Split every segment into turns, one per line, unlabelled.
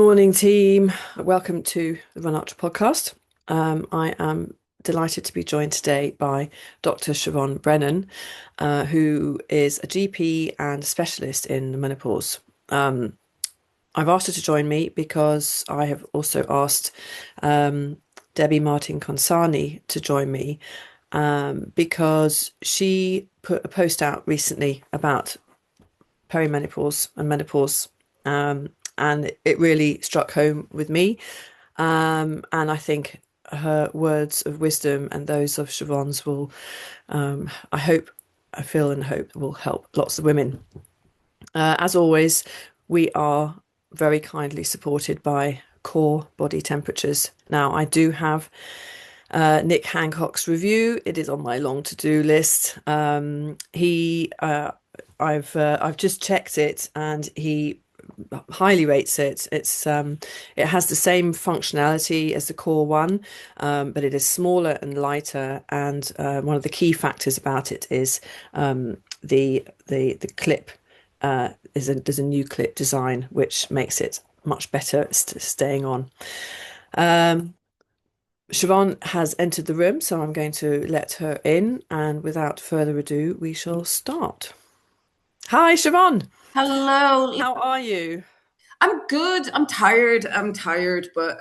morning, team. Welcome to the Run Ultra podcast. I am delighted to be joined today by Dr. Siobhan Brennan, who is a GP and specialist in the menopause. I've asked her to join me because I have also asked Debbie Martin-Consani to join me because she put a post out recently about perimenopause and menopause. And it really struck home with me. And I think her words of wisdom and those of Siobhan's will, I feel and hope will help lots of women. As always, we are very kindly supported by Core Body Temperatures. Now, I do have Nick Hancock's review. It is on my long to-do list. I've just checked it, and he highly rates it. It has the same functionality as the Core one, but it is smaller and lighter. And one of the key factors about it is the clip. There's a new clip design which makes it much better staying on. Siobhan has entered the room, so I'm going to let her in, and without further ado, we shall start. Hi, Siobhan.
Hello.
How are you?
I'm good. I'm tired, but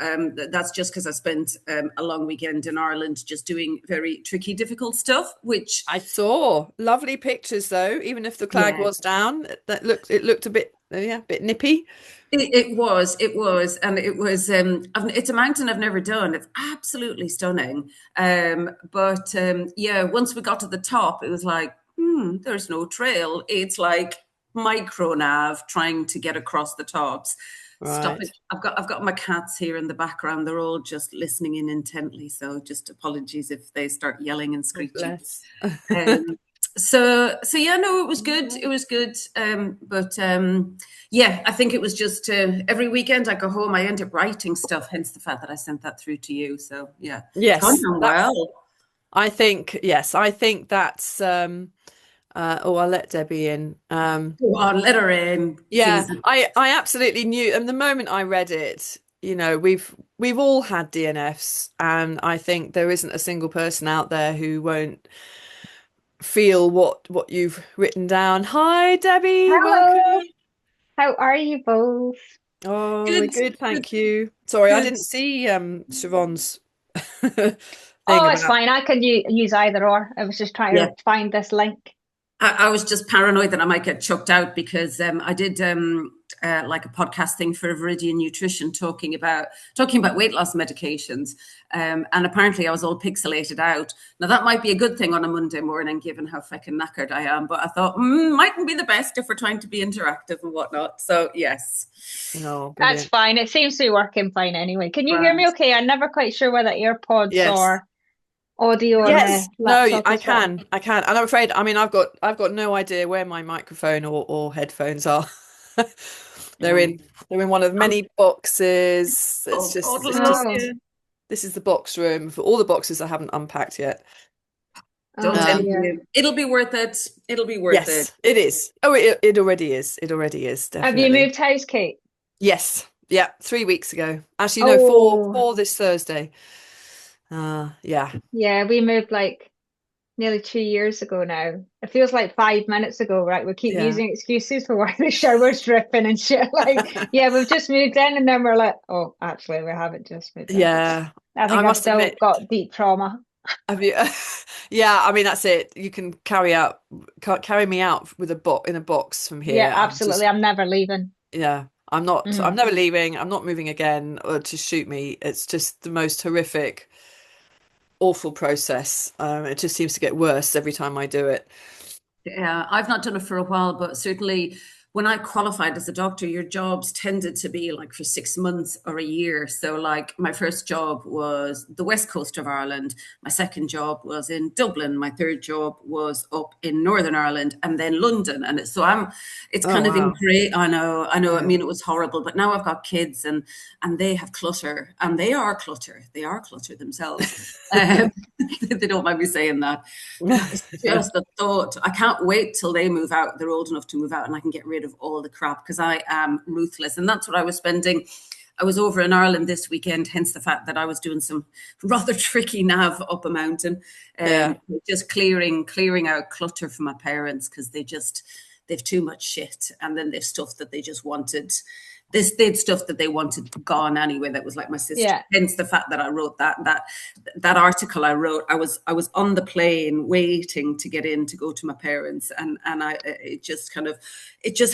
that's just because I spent a long weekend in Ireland just doing very tricky, difficult stuff, which
I saw lovely pictures though, even if the flag
yeah,
was down. It looked a bit a bit nippy.
it was, and it was. It's a mountain I've never done. It's absolutely stunning. Yeah, once we got to the top, it was like, there's no trail. It's like micro nav trying to get across the tops. Stop
Right.
it. I've got my cats here in the background. They're all just listening in intently. So just apologies if they start yelling and
Oh,
screeching.
bless.
So yeah, no, it was good. It was good. Yeah, I think it was just every weekend I go home, I end up writing stuff, hence the fact that I sent that through to you. So yeah, it's gone
Yes,
down
that's.
well.
I think that's. I'll let Debbie in.
Go on, let her in,
Yeah,
please.
I absolutely knew, and the moment I read it, we've all had DNFs, and I think there isn't a single person out there who won't feel what you've written down. Hi, Debbie,
Hello,
welcome.
how are you both?
Oh, we're
Good,
good,
good,
thank you. Sorry, I
good.
didn't see Siobhan's thing
Oh, it's
about.
fine. I could use either or. I was just trying
Yeah.
to find this link.
I was just paranoid that I might get chucked out because I did like a podcast thing for Viridian Nutrition talking about weight loss medications, and apparently I was all pixelated out. Now that might be a good thing on a Monday morning, given how fucking knackered I am. But I thought mightn't be the best if we're trying to be interactive and whatnot. So yes,
Oh,
That's
brilliant.
fine. It seems to be working fine anyway. Can you hear me
grand.
okay? I'm never quite sure whether AirPods
Yes.
or audio on the
Yes. No,
laptop
I
is better.
can. I can. And I'm afraid, I mean, I've got no idea where my microphone or headphones are. They're
Yeah.
in they're in one of many boxes.
Oh God,
It's just
Oh,
Lord.
this is the box room for all the boxes I haven't unpacked yet.
Don't
oh
envy
Um,
dear.
you. It'll be worth it. It'll be worth it.
yes, it is. Oh, it already is. It already is,
Have you
definitely.
moved house, Kate?
Yes. Yeah, 3 weeks ago. Actually, no,
Oh,
four this Thursday. Yeah.
yeah, we moved like nearly 2 years ago now. It feels like 5 minutes ago, right? We keep
Yeah.
using excuses for why the shower's dripping and shit. Like, yeah, we've just moved in, and then we're like, oh, actually, we haven't just moved in.
Yeah.
I
I
think I've
must
still
admit,
got deep trauma.
have you? Yeah, I mean that's it. You can carry me out with a box in a box from
Yeah,
here. I'm
absolutely.
just
I'm never leaving.
yeah. I'm
Mm.
never leaving. I'm not moving again or to shoot me. It's just the most horrific, awful process. It just seems to get worse every time I do it.
Yeah, I've not done it for a while, but certainly when I qualified as a doctor, your jobs tended to be like for 6 months or a year. So, like, my first job was the west coast of Ireland. My second job was in Dublin. My third job was up in Northern Ireland, and then London. And it's
Oh
kind of in
wow.
great. I know. I
Yeah.
mean, it was horrible, but now I've got kids, and they have clutter, and they are clutter. They are clutter themselves. Um, they don't mind me saying that. But it's just the thought. I can't wait till they move out. They're old enough to move out, and I can get rid of all the crap because I am ruthless. And that's what I was spending I was over in Ireland this weekend, hence the fact that I was doing some rather tricky nav up a mountain, just clearing out clutter for my parents because they've too much shit, and then they've stuff that they just wanted. They'd stuff that they wanted gone anyway. That was like my sister.
Yeah.
Hence the fact that I wrote that article I wrote. I was on the plane waiting to get in to go to my parents, and it just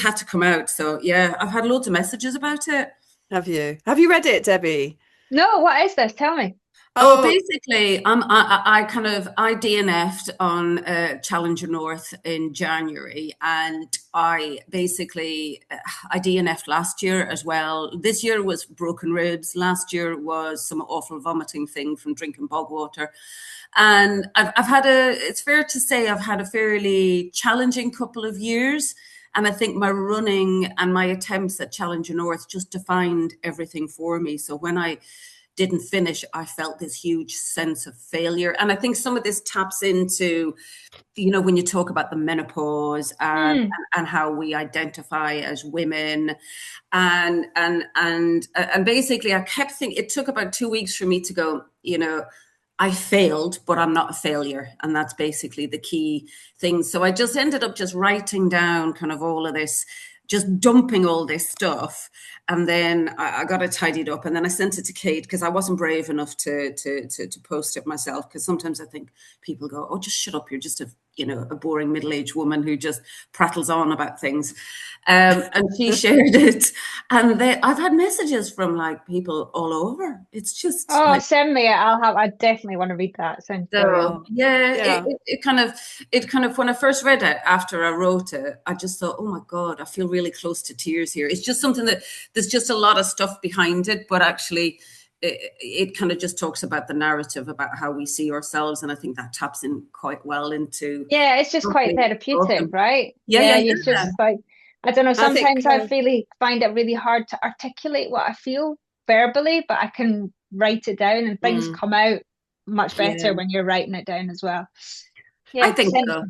had to come out. So yeah, I've had loads of messages about it.
Have you read it, Debbie?
No, what is this? Tell me.
Oh, basically, I DNF'd on Challenger North in January, and I DNF'd last year as well. This year was broken ribs. Last year was some awful vomiting thing from drinking bog water, and it's fair to say I've had a fairly challenging couple of years. And I think my running and my attempts at Challenger North just defined everything for me. So when I didn't finish, I felt this huge sense of failure. And I think some of this taps into, when you talk about the menopause and how we identify as women. And basically I kept thinking, it took about 2 weeks for me to go, I failed, but I'm not a failure. And that's basically the key thing. So I just ended up just writing down kind of all of this, just dumping all this stuff. And then I got it tidied up, and then I sent it to Kate because I wasn't brave enough to post it myself. Because sometimes I think people go, "Oh, just shut up! You're just a boring middle-aged woman who just prattles on about things." And she shared it, and I've had messages from like people all over. It's just
send me it. I definitely want to read that. Sounds brilliant.
It kind of when I first read it after I wrote it, I just thought, oh my God, I feel really close to tears here. It's just something that there's just a lot of stuff behind it, but actually it kind of just talks about the narrative about how we see ourselves, and I think that taps in quite well into
it's just quite therapeutic, right? It's just like, I don't know, sometimes I find it really hard to articulate what I feel verbally, but I can write it down, and things come out much better when you're writing it down as well.
I think so.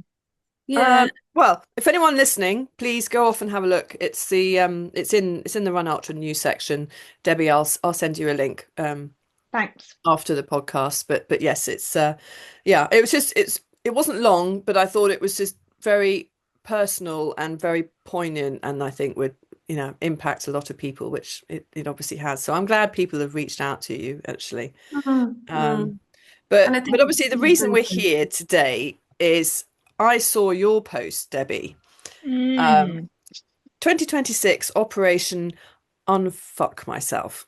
Well, if anyone listening, please go off and have a look. It's in the Run Ultra news section. Debbie, I'll send you a link.
Thanks.
After the podcast, but yes, it's it was just it wasn't long, but I thought it was just very personal and very poignant, and I think would impact a lot of people, which it obviously has. So I'm glad people have reached out to you actually. But obviously the reason we're here today is I saw your post, Debbie. 2026 Operation Unfuck Myself.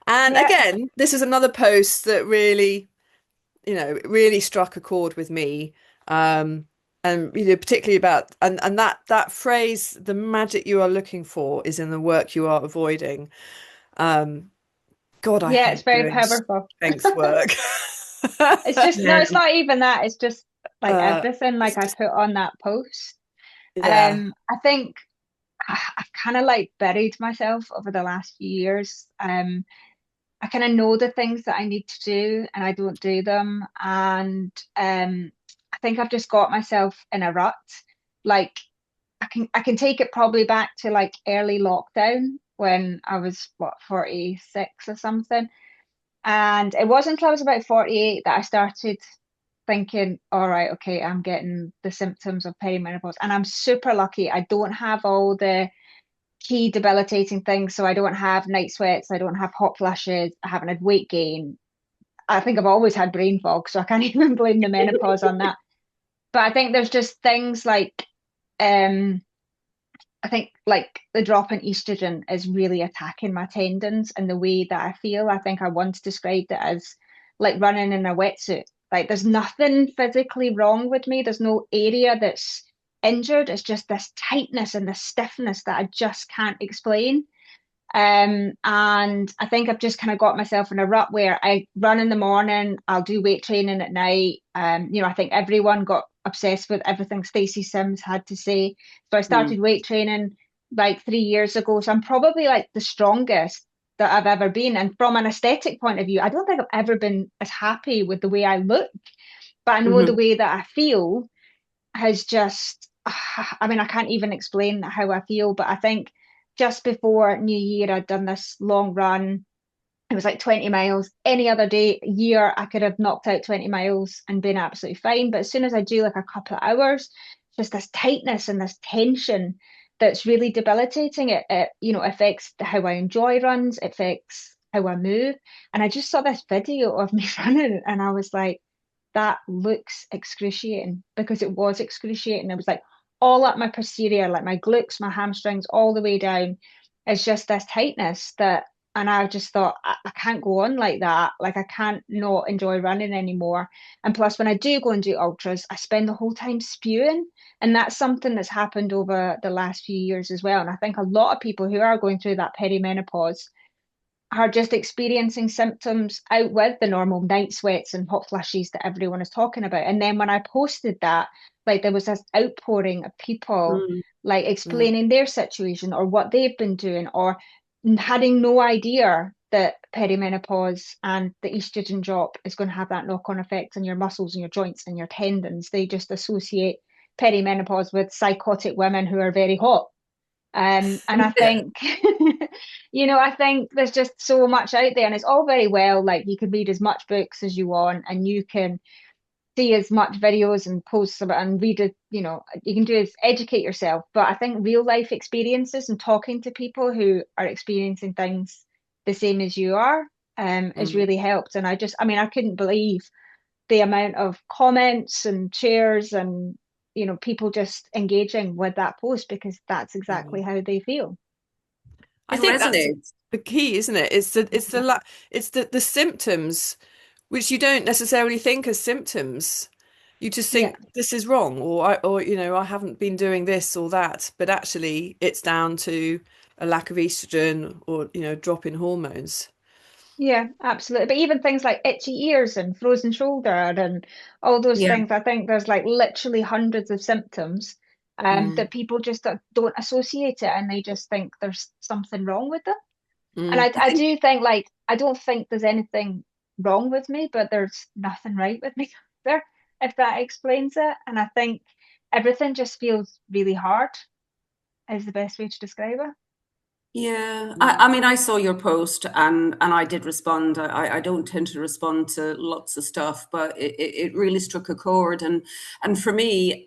And again, this is another post that really struck a chord with me. And particularly about and that phrase, the magic you are looking for is in the work you are avoiding. God,
it's very powerful.
Thanks, work.
It's just no, it's not even that. It's just like everything like I put on that post. I think I've kind of like buried myself over the last few years. I kind of know the things that I need to do, and I don't do them. And I think I've just got myself in a rut. Like I can take it probably back to like early lockdown when I was 46 or something. And it wasn't until I was about 48 that I started thinking, all right, okay, I'm getting the symptoms of perimenopause, and I'm super lucky. I don't have all the key debilitating things. So I don't have night sweats, I don't have hot flushes, I haven't had weight gain. I think I've always had brain fog, so I can't even blame the menopause on that. But I think there's just things like I think like the drop in estrogen is really attacking my tendons and the way that I feel. I think I once described it as like running in a wetsuit. Like there's nothing physically wrong with me. There's no area that's injured. It's just this tightness and this stiffness that I just can't explain. And I think I've just kind of got myself in a rut where I run in the morning, I'll do weight training at night. I think everyone got obsessed with everything Stacey Sims had to say. So I started weight training like 3 years ago. So I'm probably like the strongest that I've ever been. And from an aesthetic point of view, I don't think I've ever been as happy with the way I look. But I know the way that I feel has just, I mean, I can't even explain how I feel, but I think just before New Year, I'd done this long run. It was like 20 miles. Any other year, I could have knocked out 20 miles and been absolutely fine. But as soon as I do like a couple of hours, just this tightness and this tension that's really debilitating. It affects how I enjoy runs. It affects how I move. And I just saw this video of me running, and I was like, that looks excruciating, because it was excruciating. It was like all up my posterior, like my glutes, my hamstrings, all the way down. It's just this tightness that, and I just thought, I can't go on like that. Like, I can't not enjoy running anymore. And plus, when I do go and do ultras, I spend the whole time spewing. And that's something that's happened over the last few years as well. And I think a lot of people who are going through that perimenopause are just experiencing symptoms out with the normal night sweats and hot flushes that everyone is talking about. And then when I posted that, like, there was this outpouring of people like explaining their situation or what they've been doing, or having no idea that perimenopause and the estrogen drop is going to have that knock-on effect on your muscles and your joints and your tendons. They just associate perimenopause with psychotic women who are very hot. And I think, I think there's just so much out there, and it's all very well, like, you can read as much books as you want, and you can see as much videos and posts about and read it, you can do is educate yourself. But I think real life experiences and talking to people who are experiencing things the same as you are has really helped. And I couldn't believe the amount of comments and shares and people just engaging with that post, because that's exactly how they feel.
I think that's the key, isn't it? It's the symptoms, which you don't necessarily think as symptoms. You just think this is wrong, or I haven't been doing this or that, but actually it's down to a lack of estrogen or drop in hormones.
Yeah, absolutely. But even things like itchy ears and frozen shoulder and all those things, I think there's like literally hundreds of symptoms that people just don't associate it, and they just think there's something wrong with them. And I do think, like, I don't think there's anything wrong with me, but there's nothing right with me there, if that explains it. And I think everything just feels really hard, is the best way to describe it.
Yeah, I mean, I saw your post and I did respond. I don't tend to respond to lots of stuff, but it really struck a chord. And for me,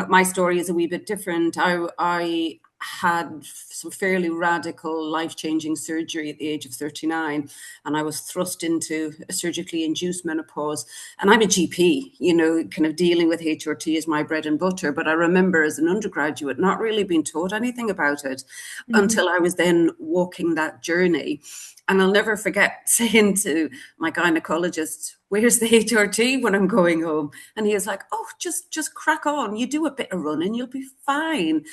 my story is a wee bit different. I had some fairly radical, life-changing surgery at the age of 39, and I was thrust into a surgically induced menopause. And I'm a GP, kind of dealing with HRT is my bread and butter. But I remember as an undergraduate not really being taught anything about it until I was then walking that journey. And I'll never forget saying to my gynecologist, "Where's the HRT when I'm going home?" And he was like, "Oh, just crack on. You do a bit of running, you'll be fine."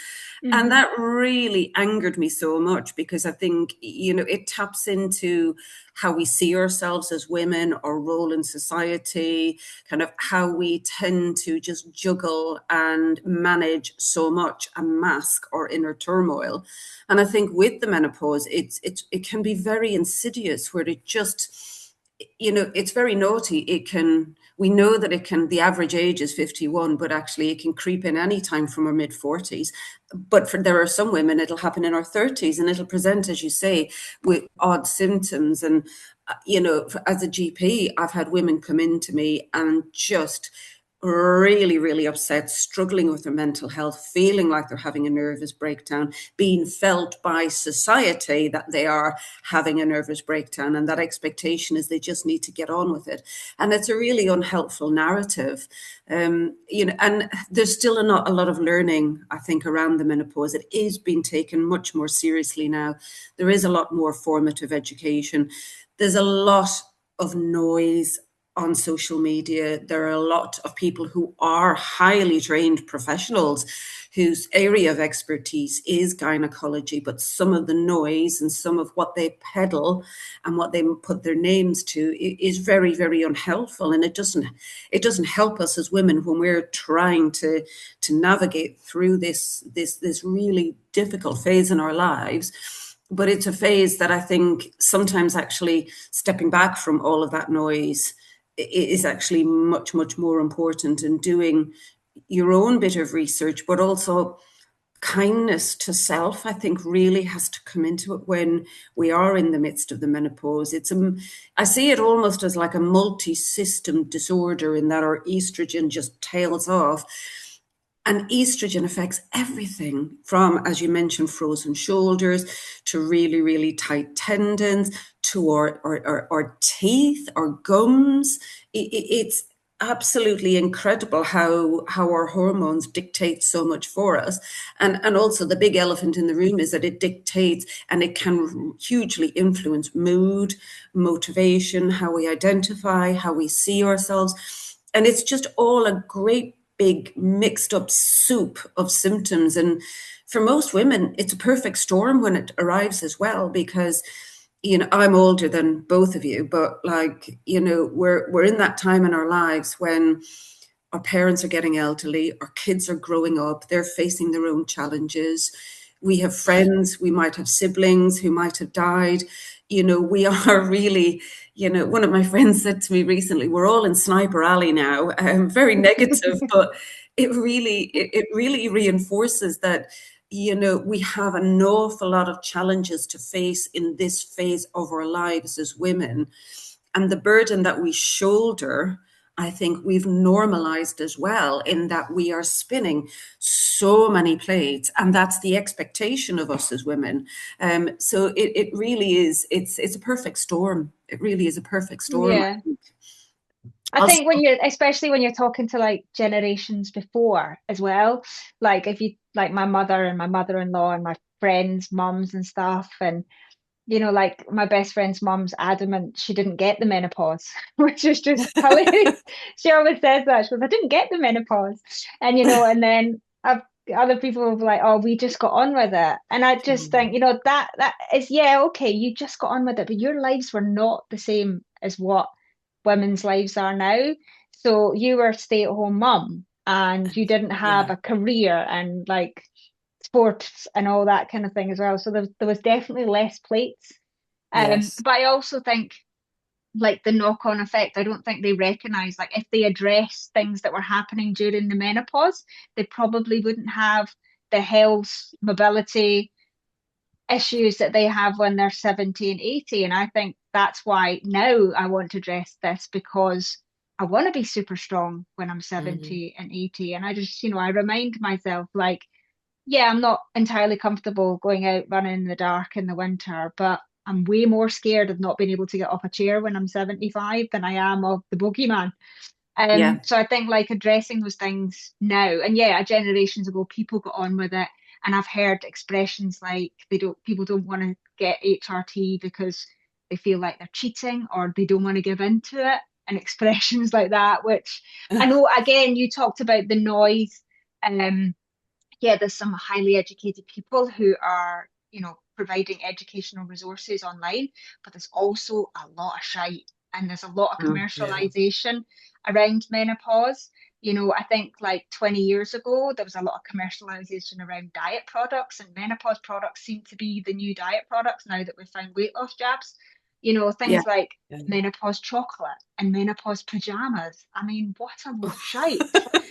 And that really angered me so much, because I think, it taps into how we see ourselves as women, our role in society, kind of how we tend to just juggle and manage so much and mask our inner turmoil. And I think with the menopause, it can be very insidious, where it just, it's very naughty. We know that the average age is 51, but actually it can creep in any time from our mid 40s. But there are some women, it'll happen in our 30s, and it'll present, as you say, with odd symptoms. And, as a GP, I've had women come in to me and just really, really upset, struggling with their mental health, feeling like they're having a nervous breakdown, being felt by society that they are having a nervous breakdown, and that expectation is they just need to get on with it. And it's a really unhelpful narrative. And there's still not a lot of learning, I think, around the menopause. It is being taken much more seriously now. There is a lot more formative education. There's a lot of noise on social media. There are a lot of people who are highly trained professionals whose area of expertise is gynecology, but some of the noise and some of what they peddle and what they put their names to is very, very unhelpful. And it doesn't help us as women when we're trying to navigate through this really difficult phase in our lives. But it's a phase that I think sometimes actually stepping back from all of that noise is actually much, much more important, in doing your own bit of research, but also kindness to self, I think, really has to come into it when we are in the midst of the menopause. I see it almost as like a multi-system disorder, in that our estrogen just tails off. And estrogen affects everything from, as you mentioned, frozen shoulders to really, really tight tendons to our teeth, our gums. It's absolutely incredible how our hormones dictate so much for us. And also the big elephant in the room is that it dictates, and it can hugely influence mood, motivation, how we identify, how we see ourselves. And it's just all a great big mixed up soup of symptoms. And for most women, it's a perfect storm when it arrives as well, because I'm older than both of you, but we're in that time in our lives when our parents are getting elderly, our kids are growing up, they're facing their own challenges. We have friends, we might have siblings who might have died. We are really, one of my friends said to me recently, we're all in Sniper Alley now. Very negative, but it really reinforces that, we have an awful lot of challenges to face in this phase of our lives as women. And the burden that we shoulder, I think we've normalized as well, in that we are spinning so many plates, and that's the expectation of us as women. So it really is, it's a perfect storm. It really is a perfect storm.
Yeah. I think especially when you're talking to like generations before as well, like if you like my mother and my mother-in-law and my friends' mums and stuff, and like my best friend's mum's adamant she didn't get the menopause, which is just hilarious. She always says that. She goes, I didn't get the menopause. And, and then other people will be like, oh, we just got on with it. And I just think, that is, yeah, okay, you just got on with it, but your lives were not the same as what women's lives are now. So you were a stay-at-home mum and you didn't have a career and like sports and all that kind of thing as well. So there was definitely less plates.
Yes.
But I also think like the knock-on effect, I don't think they recognize, like if they address things that were happening during the menopause, they probably wouldn't have the health, mobility issues that they have when they're 70 and 80. And I think that's why now I want to address this, because I want to be super strong when I'm 70 and 80. And I just, I remind myself like, yeah, I'm not entirely comfortable going out running in the dark in the winter, but I'm way more scared of not being able to get off a chair when I'm 75 than I am of the bogeyman. So I think like addressing those things now, and yeah, generations ago, people got on with it. And I've heard expressions like people don't want to get HRT because they feel like they're cheating or they don't want to give in to it, and expressions like that, which I know, again, you talked about the noise. Yeah, there's some highly educated people who are, providing educational resources online, but there's also a lot of shite, and there's a lot of commercialization around menopause. I think like 20 years ago, there was a lot of commercialization around diet products, and menopause products seem to be the new diet products now that we've found weight loss jabs. Things like menopause chocolate and menopause pajamas. I mean, what a lot of shite,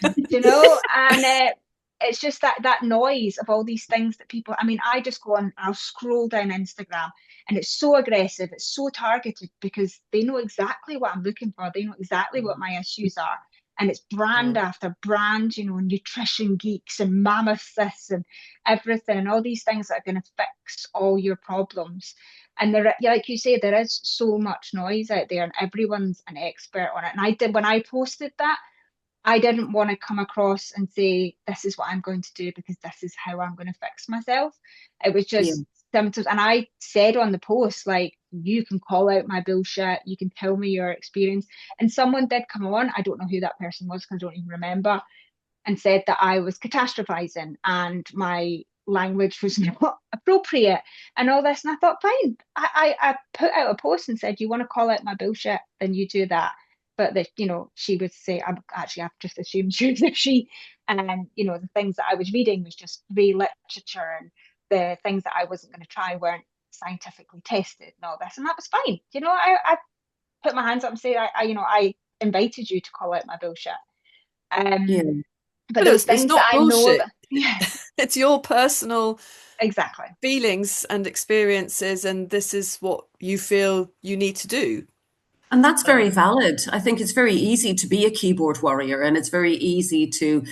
and it's just that noise of all these things that people, I mean, I just go on, I'll scroll down Instagram, and it's so aggressive, it's so targeted, because they know exactly what I'm looking for, they know exactly what my issues are, and it's brand after brand, nutrition geeks and mammoth this and everything, and all these things that are going to fix all your problems. And there, like you say, there is so much noise out there, and everyone's an expert on it. And when I posted that, I didn't want to come across and say, this is what I'm going to do because this is how I'm going to fix myself. It was just symptoms. And I said on the post, like, you can call out my bullshit, you can tell me your experience. And someone did come on, I don't know who that person was because I don't even remember, and said that I was catastrophizing and my language was not appropriate and all this. And I thought, fine, I put out a post and said, you want to call out my bullshit, then you do that. But she would say, I've just assumed she was a she. And the things that I was reading was just grey literature, and the things that I wasn't going to try weren't scientifically tested and all this. And that was fine. I put my hands up and say, I invited you to call out my bullshit. But those things that I know that,
It's your personal
Exactly.
feelings and experiences, and this is what you feel you need to do.
And that's very valid. I think it's very easy to be a keyboard warrior, and it's very easy to,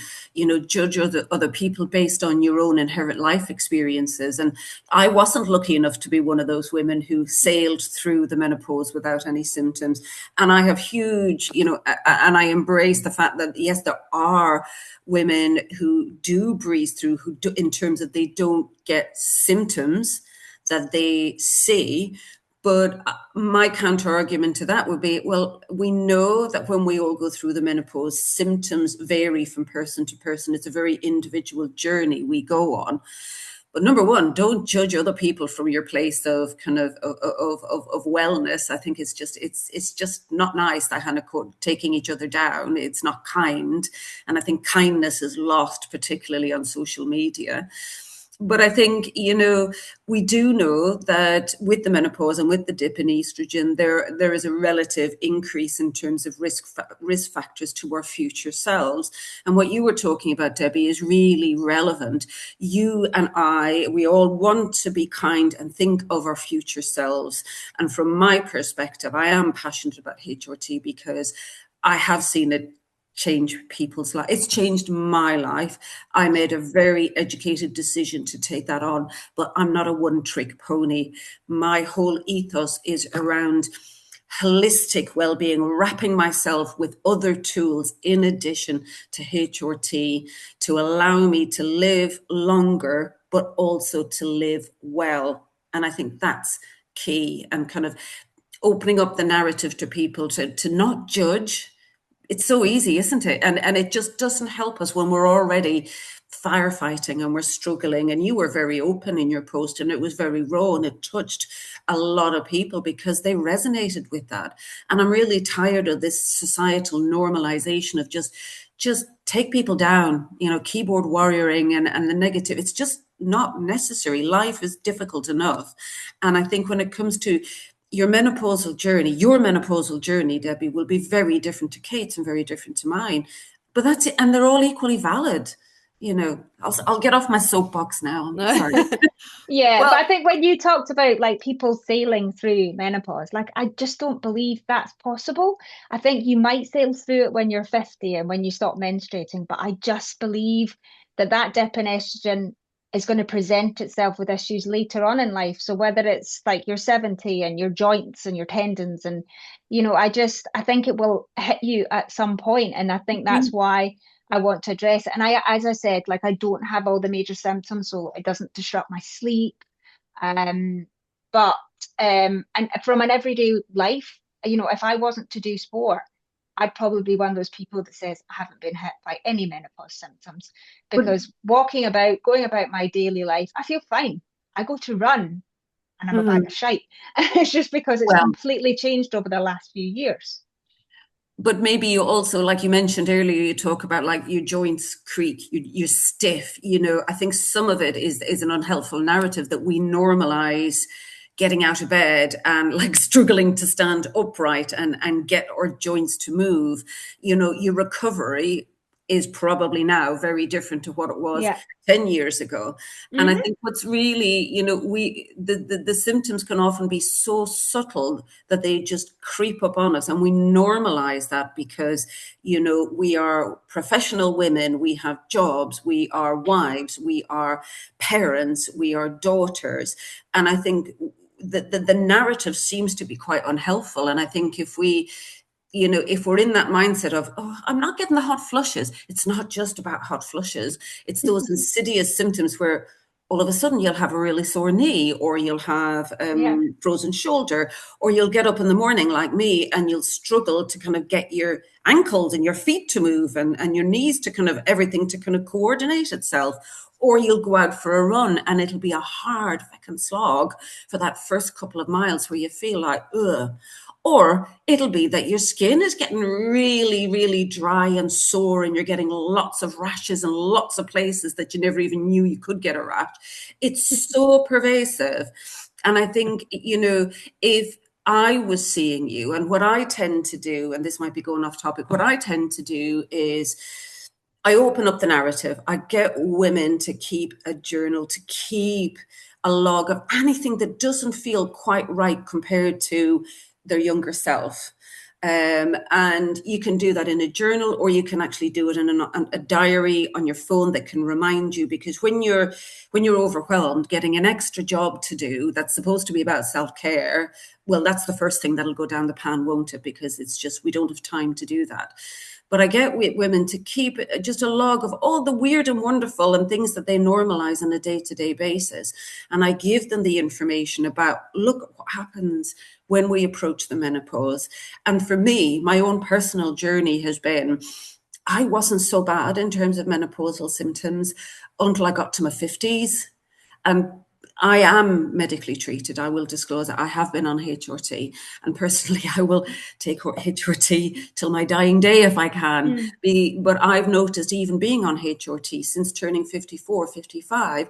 judge other people based on your own inherent life experiences. And I wasn't lucky enough to be one of those women who sailed through the menopause without any symptoms. And I have huge, and I embrace the fact that, yes, there are women who do breeze through, who do, in terms of they don't get symptoms that they see. But my counter argument to that would be, well, we know that when we all go through the menopause, symptoms vary from person to person. It's a very individual journey we go on. But number one, don't judge other people from your place of kind of wellness. I think it's just not nice, that kind of taking each other down. It's not kind. And I think kindness is lost, particularly on social media. But I think, we do know that with the menopause and with the dip in estrogen, there is a relative increase in terms of risk factors to our future selves. And what you were talking about, Debbie, is really relevant. You and I, we all want to be kind and think of our future selves. And from my perspective, I am passionate about HRT because I have seen it change people's life. It's changed my life. I made a very educated decision to take that on, but I'm not a one-trick pony. My whole ethos is around holistic well-being, wrapping myself with other tools in addition to HRT to allow me to live longer, but also to live well. And I think that's key, and kind of opening up the narrative to people to not judge. It's so easy, isn't it? And it just doesn't help us when we're already firefighting and we're struggling. And you were very open in your post, and it was very raw, and it touched a lot of people because they resonated with that. And I'm really tired of this societal normalization of just take people down, keyboard warrioring and the negative. It's just not necessary. Life is difficult enough. And I think when it comes to your menopausal journey, Debbie, will be very different to Kate's and very different to mine. But that's it. And they're all equally valid. I'll get off my soapbox now. I'm sorry.
Yeah, well, but I think when you talked about like people sailing through menopause, like I just don't believe that's possible. I think you might sail through it when you're 50 and when you stop menstruating, but I just believe that dip in estrogen is going to present itself with issues later on in life. So whether it's like you're 70 and your joints and your tendons and, I think it will hit you at some point. And I think that's why I want to address it. And as I said, like I don't have all the major symptoms, so it doesn't disrupt my sleep. But and from an everyday life, if I wasn't to do sport, I'd probably be one of those people that says I haven't been hit by any menopause symptoms, because going about my daily life, I feel fine. I go to run and I'm a bag of shite. It's just because it's completely changed over the last few years.
But maybe you also, like you mentioned earlier, you talk about like your joints creak, you're stiff. I think some of it is an unhelpful narrative that we normalize getting out of bed and like struggling to stand upright and get our joints to move. Your recovery is probably now very different to what it was 10 years ago. And I think what's really, the symptoms can often be so subtle that they just creep up on us, and we normalize that because, we are professional women, we have jobs, we are wives, we are parents, we are daughters. And I think the narrative seems to be quite unhelpful. And I think if we're in that mindset of, oh, I'm not getting the hot flushes, it's not just about hot flushes. It's those insidious symptoms where all of a sudden you'll have a really sore knee, or you'll have frozen shoulder, or you'll get up in the morning like me and you'll struggle to kind of get your ankles and your feet to move and your knees to kind of everything to kind of coordinate itself. Or you'll go out for a run and it'll be a hard fucking slog for that first couple of miles where you feel like, ugh. Or it'll be that your skin is getting really, really dry and sore, and you're getting lots of rashes and lots of places that you never even knew you could get a rash. It's so pervasive. And I think, if I was seeing you, and what I tend to do, and this might be going off topic, what I tend to do is I open up the narrative. I get women to keep a journal, to keep a log of anything that doesn't feel quite right compared to their younger self. And you can do that in a journal, or you can actually do it in a diary on your phone that can remind you. Because when you're overwhelmed, getting an extra job to do that's supposed to be about self-care, well, that's the first thing that'll go down the pan, won't it? Because it's just, we don't have time to do that. But I get women to keep just a log of all the weird and wonderful and things that they normalize on a day-to-day basis. And I give them the information about, look what happens when we approach the menopause. And for me, my own personal journey has been, I wasn't so bad in terms of menopausal symptoms until I got to my 50s. And I am medically treated. I will disclose that I have been on HRT, and personally, I will take HRT till my dying day if I can. But I've noticed, even being on HRT since turning 54, 55,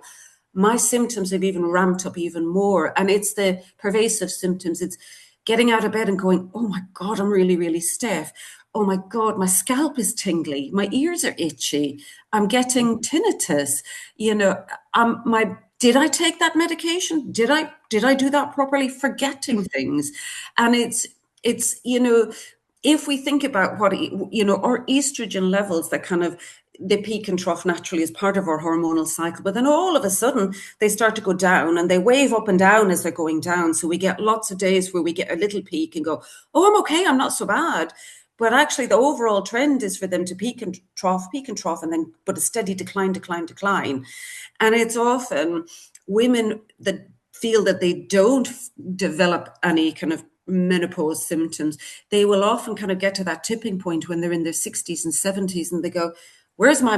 my symptoms have even ramped up even more. And it's the pervasive symptoms. It's getting out of bed and going, oh my God, I'm really, really stiff. Oh my God, my scalp is tingly. My ears are itchy. I'm getting tinnitus. Did I take that medication? Did I do that properly? Forgetting things. And it's if we think about what, our estrogen levels that kind of, they peak and trough naturally as part of our hormonal cycle, but then all of a sudden they start to go down, and they wave up and down as they're going down. So we get lots of days where we get a little peak and go, oh, I'm okay, I'm not so bad. But actually the overall trend is for them to peak and trough, and then, but a steady decline. And it's often women that feel that they don't develop any kind of menopause symptoms. They will often kind of get to that tipping point when they're in their 60s and 70s, and they go, where's my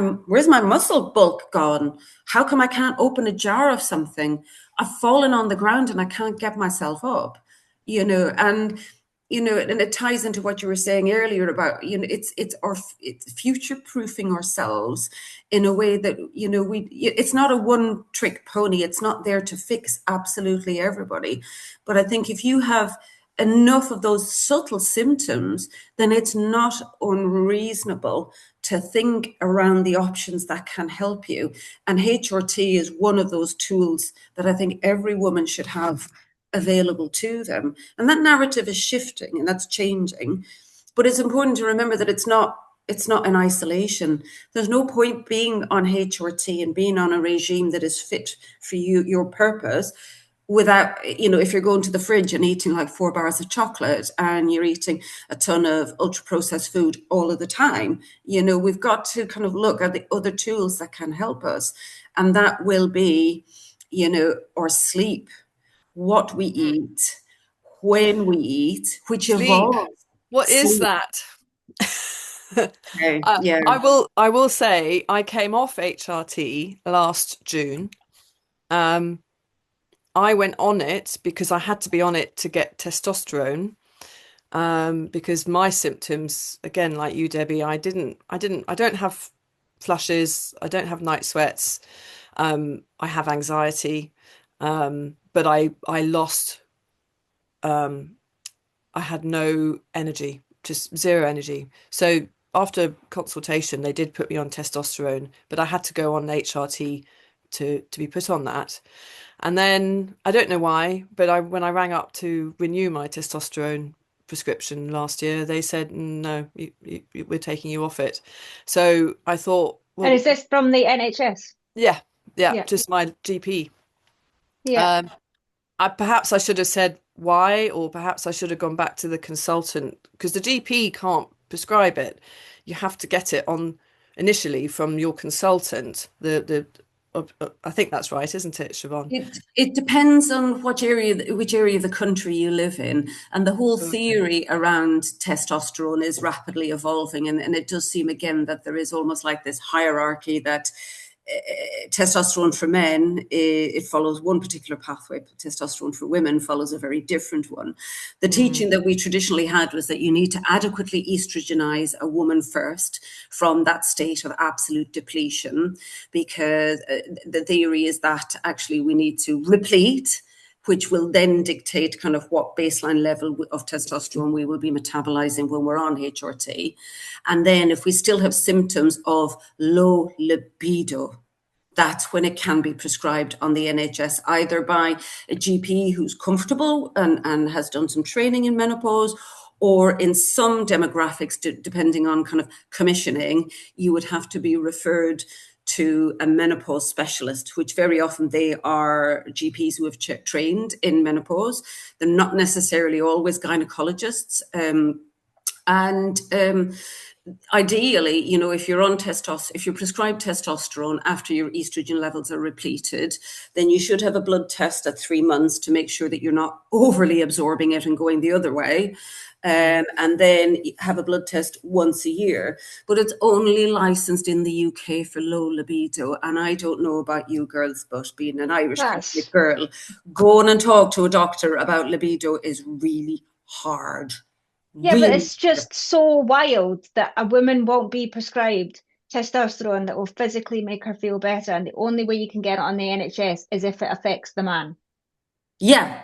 muscle bulk gone? How come I can't open a jar of something? I've fallen on the ground and I can't get myself up, and it ties into what you were saying earlier about, it's future proofing ourselves in a way that, it's not a one trick pony. It's not there to fix absolutely everybody. But I think if you have enough of those subtle symptoms, then it's not unreasonable to think around the options that can help you. And HRT is one of those tools that I think every woman should have available to them. And that narrative is shifting and that's changing. But it's important to remember that it's not in isolation. There's no point being on HRT and being on a regime that is fit for you, your purpose, without, if you're going to the fridge and eating like 4 bars of chocolate and you're eating a ton of ultra processed food all of the time. We've got to kind of look at the other tools that can help us. And that will be, our sleep, what we eat, when we eat, which
Sleep.
evolves.
What is that?
Okay, yeah.
I will say I came off HRT last June. I went on it because I had to be on it to get testosterone. Because my symptoms, again, like you, Debbie, I don't have flushes, I don't have night sweats, I have anxiety, but I lost, I had no energy, just zero energy. So after consultation, they did put me on testosterone, but I had to go on HRT to be put on that. And then I don't know why, but when I rang up to renew my testosterone prescription last year, they said, no, we're taking you off it. So I thought, well,
and is this from the NHS?
Yeah, just my GP.
Yeah.
Perhaps I should have said why, or perhaps I should have gone back to the consultant, because the GP can't prescribe it. You have to get it on initially from your consultant. I think that's right, isn't it, Siobhan?
It depends on which area of the country you live in, and the whole theory around testosterone is rapidly evolving, and it does seem again that there is almost like this hierarchy that testosterone for men, it follows one particular pathway, but testosterone for women follows a very different one. The teaching that we traditionally had was that you need to adequately estrogenize a woman first from that state of absolute depletion, because the theory is that actually we need to replete which will then dictate kind of what baseline level of testosterone we will be metabolizing when we're on HRT. And then if we still have symptoms of low libido, that's when it can be prescribed on the NHS, either by a GP who's comfortable and has done some training in menopause, or in some demographics, depending on kind of commissioning, you would have to be referred to a menopause specialist, which very often they are GPs who have trained in menopause. They're not necessarily always gynecologists. Ideally, you know, if you're on if you're prescribed testosterone after your estrogen levels are repleted, then you should have a blood test at 3 months to make sure that you're not overly absorbing it and going the other way. And then have a blood test once a year. But it's only licensed in the UK for low libido. And I don't know about you girls, but being an Irish Catholic girl, going and talk to a doctor about libido is really hard.
Yeah, but it's just so wild that a woman won't be prescribed testosterone that will physically make her feel better. And the only way you can get it on the NHS is if it affects the man.
Yeah.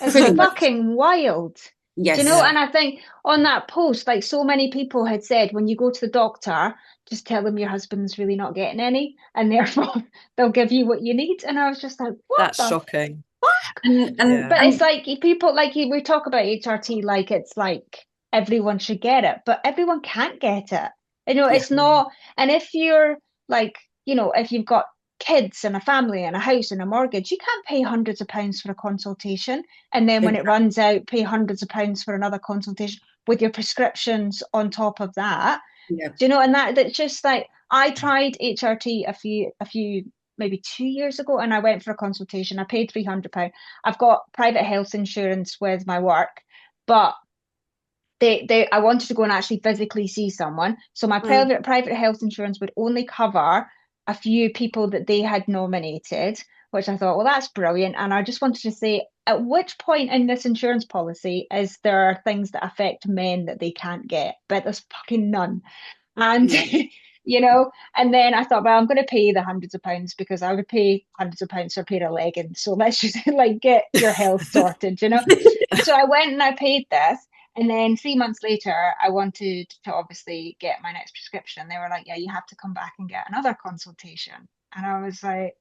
It's fucking wild.
Yes.
Do you know? And I think on that post, like so many people had said, when you go to the doctor, just tell them your husband's really not getting any, and therefore they'll give you what you need. And I was just like, what?
That's shocking.
Fuck? But it's like people, like we talk about HRT like it's like everyone should get it, but everyone can't get it. You know, it's not. And if you're like, you know, if you've got kids and a family and a house and a mortgage, you can't pay hundreds of pounds for a consultation, and then when it runs out, pay hundreds of pounds for another consultation with your prescriptions on top of that. Do you know? And that's just like, I tried HRT a few maybe 2 years ago, and I went for a consultation. I paid £300. I've got private health insurance with my work, but I wanted to go and actually physically see someone, so my private health insurance would only cover a few people that they had nominated, which I thought, well, that's brilliant. And I just wanted to say, at which point in this insurance policy is there things that affect men that they can't get? But there's fucking none. And, you know, and then I thought, well, I'm going to pay the hundreds of pounds because I would pay hundreds of pounds for a pair of leggings. So let's just like get your health sorted, you know? So I went and I paid this. And then 3 months later, I wanted to obviously get my next prescription. They were like, yeah, you have to come back and get another consultation. And I was like,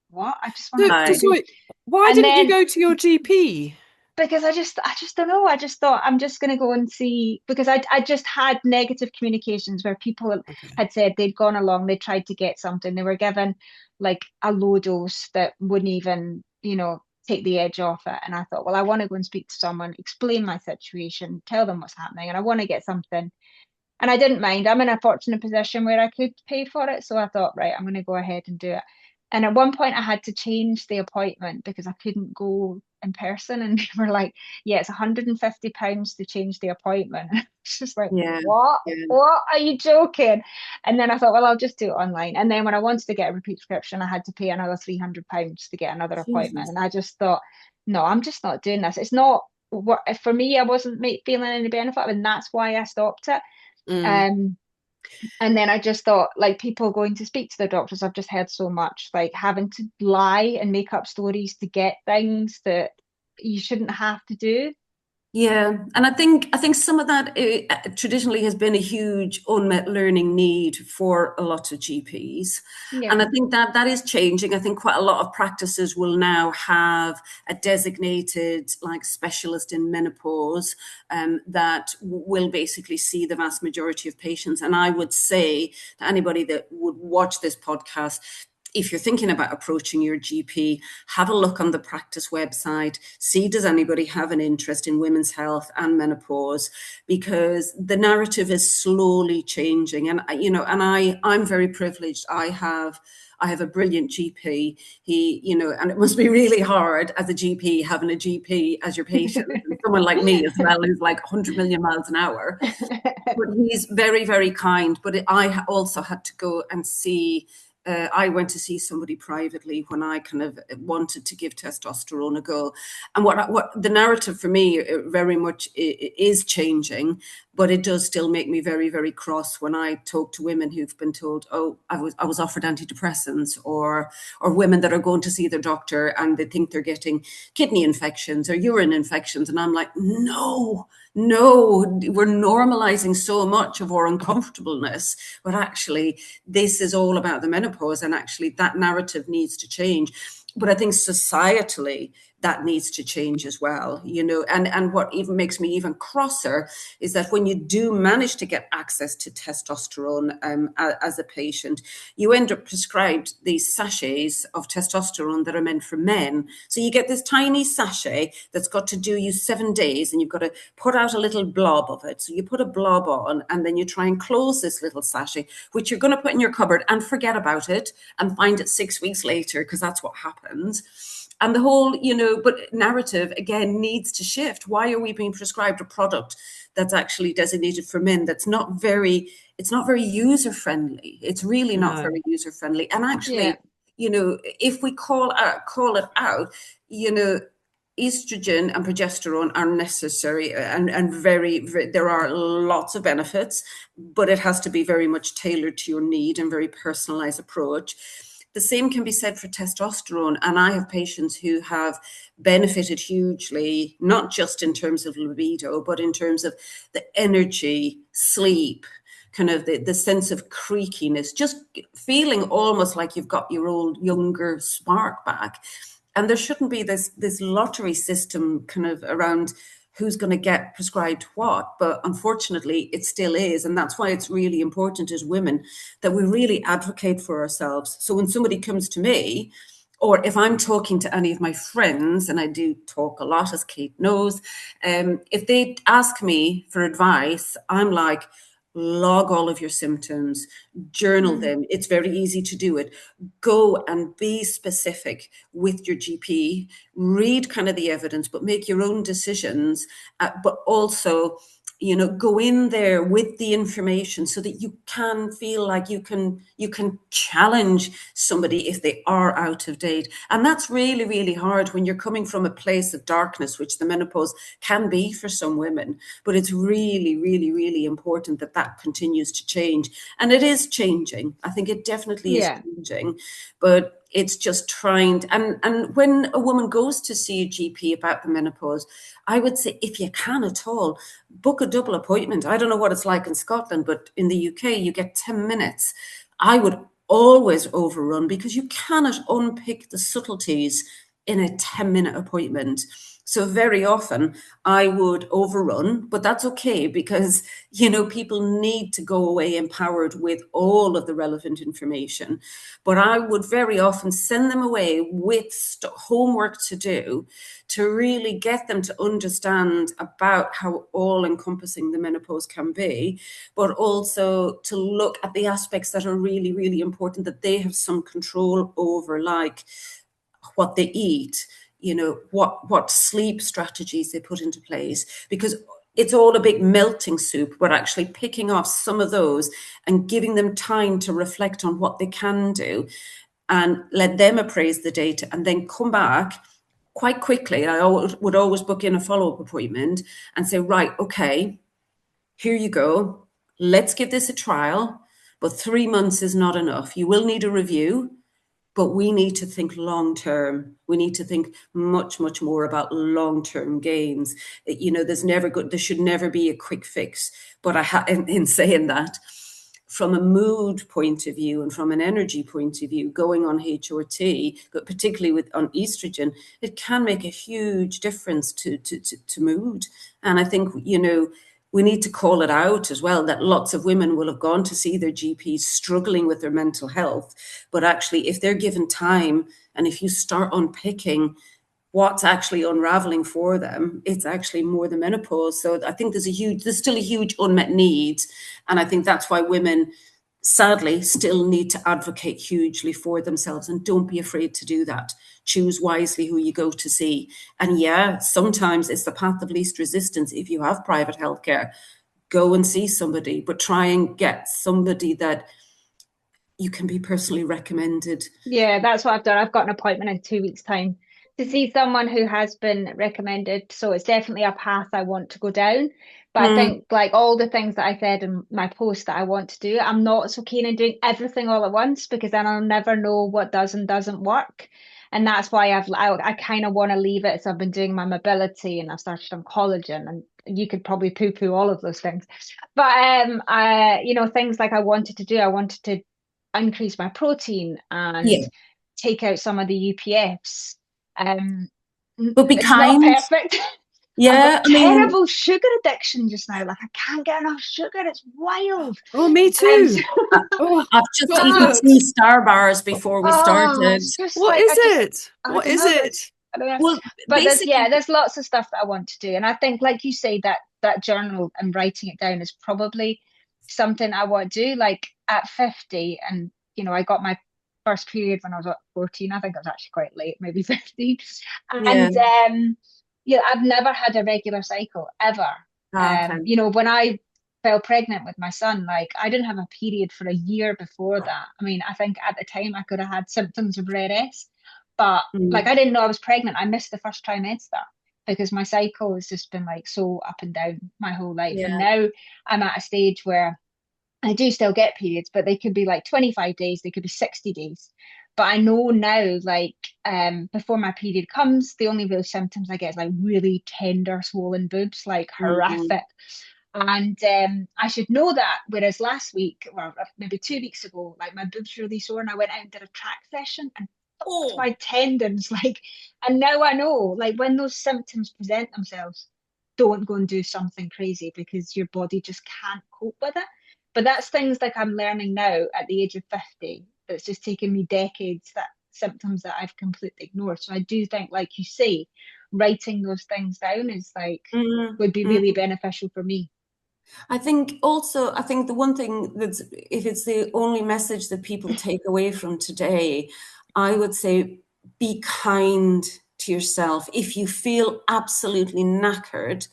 what? I just want to.
Why didn't you go to your GP?
Because I just don't know. I just thought I'm just going to go and see, because I just had negative communications where people had said they'd gone along, they tried to get something. They were given like a low dose that wouldn't even, you know, take the edge off it. And I thought, well, I want to go and speak to someone, explain my situation, tell them what's happening, and I want to get something. And I didn't mind. I'm in a fortunate position where I could pay for it. So I thought, right, I'm going to go ahead and do it. And at one point I had to change the appointment because I couldn't go in person. And they were like, yeah, it's £150 to change the appointment. It's just like, what? What? Are you joking? And then I thought, well, I'll just do it online. And then when I wanted to get a repeat prescription, I had to pay another £300 to get another appointment. And I just thought, no, I'm just not doing this. It's not what for me. I wasn't feeling any benefit, and that's why I stopped it. And then I just thought, like, people going to speak to their doctors, I've just heard so much, like having to lie and make up stories to get things that you shouldn't have to do.
Yeah, and I think some of that traditionally has been a huge unmet learning need for a lot of GPs, and I think that is changing. I think quite a lot of practices will now have a designated like specialist in menopause that will basically see the vast majority of patients. And I would say to anybody that would watch this podcast, if you're thinking about approaching your GP, have a look on the practice website, see does anybody have an interest in women's health and menopause, because the narrative is slowly changing. And, you know, and I'm very privileged. I have a brilliant GP. He, you know, and it must be really hard as a GP having a GP as your patient, and someone like me as well who's like 100 million miles an hour. But he's very, very kind. But I also had to go and see I went to see somebody privately when I kind of wanted to give testosterone a go. And what the narrative for me very much is changing, but it does still make me very, very cross when I talk to women who've been told, oh, I was offered antidepressants, or women that are going to see their doctor and they think they're getting kidney infections or urine infections. And I'm like, no, we're normalizing so much of our uncomfortableness, but actually this is all about the menopause, and actually that narrative needs to change. But I think societally that needs to change as well, and what even makes me even crosser is that when you do manage to get access to testosterone as a patient, you end up prescribed these sachets of testosterone that are meant for men. So you get this tiny sachet that's got to do you 7 days, and you've got to put out a little blob of it. So you put a blob on, and then you try and close this little sachet, which you're going to put in your cupboard and forget about it and find it 6 weeks later, because that's what happens. And the whole, but narrative, again, needs to shift. Why are we being prescribed a product that's actually designated for men that's not very user friendly? It's really not very user friendly. And actually, if we call it out, estrogen and progesterone are necessary and there are lots of benefits, but it has to be very much tailored to your need and very personalized approach. The same can be said for testosterone. And I have patients who have benefited hugely, not just in terms of libido, but in terms of the energy, sleep, kind of the sense of creakiness, just feeling almost like you've got your old younger spark back. And there shouldn't be this lottery system kind of around who's going to get prescribed what, but unfortunately it still is. And that's why it's really important as women that we really advocate for ourselves. So when somebody comes to me, or if I'm talking to any of my friends, and I do talk a lot, as Kate knows, if they ask me for advice, I'm like, log all of your symptoms, journal them. It's very easy to do it. Go and be specific with your GP, read kind of the evidence, but make your own decisions. But also, go in there with the information so that you can feel like you can challenge somebody if they are out of date. And that's really, really hard when you're coming from a place of darkness, which the menopause can be for some women. But it's really, really, really important that that continues to change. And it is changing. I think it definitely is changing. But it's just trying and when a woman goes to see a GP about the menopause, I would say, if you can at all, book a double appointment. I don't know what it's like in Scotland, but in the UK, you get 10 minutes. I would always overrun, because you cannot unpick the subtleties in a 10-minute appointment. So very often I would overrun, but that's okay, because, people need to go away empowered with all of the relevant information. But I would very often send them away with homework to do, to really get them to understand about how all-encompassing the menopause can be, but also to look at the aspects that are really, really important that they have some control over, like what they eat, what sleep strategies they put into place, because it's all a big melting soup, but actually picking off some of those and giving them time to reflect on what they can do, and let them appraise the data and then come back quite quickly. I would always book in a follow-up appointment and say, right, okay, here you go. Let's give this a trial, but 3 months is not enough. You will need a review. But we need to think long-term. We need to think much, much more about long-term gains. There should never be a quick fix. But in saying that, from a mood point of view and from an energy point of view, going on HRT, but particularly on estrogen, it can make a huge difference to mood. And I think, we need to call it out as well, that lots of women will have gone to see their GPs struggling with their mental health. But actually, if they're given time, and if you start unpicking what's actually unraveling for them, it's actually more the menopause. So I think there's still a huge unmet need. And I think that's why women, sadly, still need to advocate hugely for themselves, and don't be afraid to do that. Choose wisely who you go to see. And sometimes it's the path of least resistance. If you have private healthcare, go and see somebody, but try and get somebody that you can be personally recommended.
Yeah, that's what I've done. I've got an appointment in 2 weeks' time to see someone who has been recommended. So it's definitely a path I want to go down. But I think like all the things that I said in my post that I want to do, I'm not so keen on doing everything all at once, because then I'll never know what does and doesn't work. And that's why I kind of want to leave it. So I've been doing my mobility, and I've started on collagen, and you could probably poo-poo all of those things. But things like I wanted to increase my protein and take out some of the UPFs.
But be
it's not
kind.
perfect.
Yeah,
I've got terrible sugar addiction just now. Like I can't get enough sugar. It's wild.
Oh, me too.
I've just eaten 2 Star bars before we started.
What is it? What is it?
I don't know.
Well,
but there's lots of stuff that I want to do, and I think, like you say, that journal and writing it down is probably something I want to do. Like at 50, and I got my first period when I was 14. I think I was actually quite late, maybe 15. And I've never had a regular cycle ever. When I fell pregnant with my son, like I didn't have a period for a year before that. I mean, I think at the time I could have had symptoms of rare S, but like I didn't know I was pregnant. I missed the first trimester because my cycle has just been like so up and down my whole life. And now I'm at a stage where I do still get periods, but they could be like 25 days, they could be 60 days. But I know now, like, before my period comes, the only real symptoms I get is like really tender, swollen boobs, like horrific. And I should know that. Whereas last week, or maybe 2 weeks ago, like my boobs were really sore, and I went out and did a track session and my tendons, like, and now I know, like, when those symptoms present themselves, don't go and do something crazy, because your body just can't cope with it. But that's things like I'm learning now at the age of 50. That's just taken me decades, that symptoms that I've completely ignored. So I do think, like you say, writing those things down is like would be really beneficial for me.
I think the one thing that's, if it's the only message that people take away from today, I would say be kind to yourself. If you feel absolutely knackered,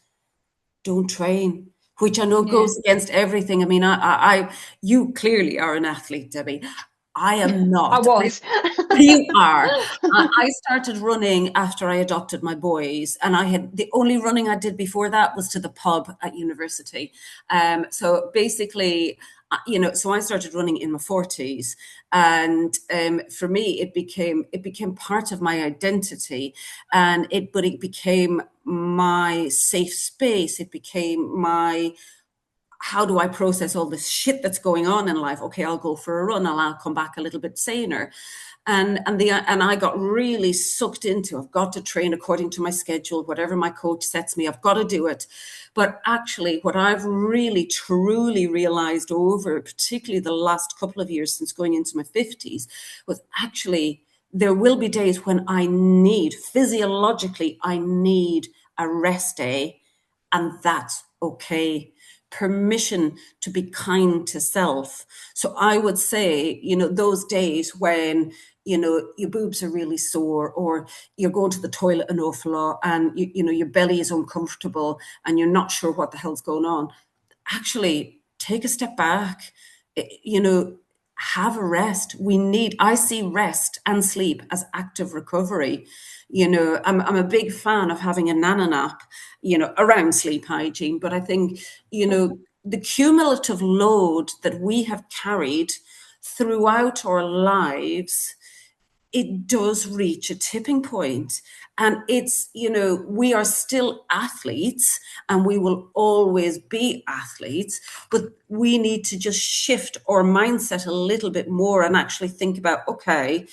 don't train, which I know goes against everything. I mean, you clearly are an athlete, Debbie. I am not.
I was.
You are. I started running after I adopted my boys, and the only running I did before that was to the pub at university. So basically, so I started running in my 40s, and for me, it became part of my identity, but it became my safe space. It became my, how do I process all this shit that's going on in life? Okay, I'll go for a run and I'll come back a little bit saner. And I got really sucked into, I've got to train according to my schedule, whatever my coach sets me, I've got to do it. But actually, what I've really truly realized over particularly the last couple of years since going into my 50s was actually there will be days when physiologically, I need a rest day, and that's okay. Permission to be kind to self. So I would say, those days when, your boobs are really sore, or you're going to the toilet an awful lot, and your belly is uncomfortable and you're not sure what the hell's going on, actually take a step back, have a rest. I see rest and sleep as active recovery. I'm a big fan of having a nana nap, around sleep hygiene. But I think, the cumulative load that we have carried throughout our lives, it does reach a tipping point. And it's, we are still athletes and we will always be athletes, but we need to just shift our mindset a little bit more and actually think about, okay,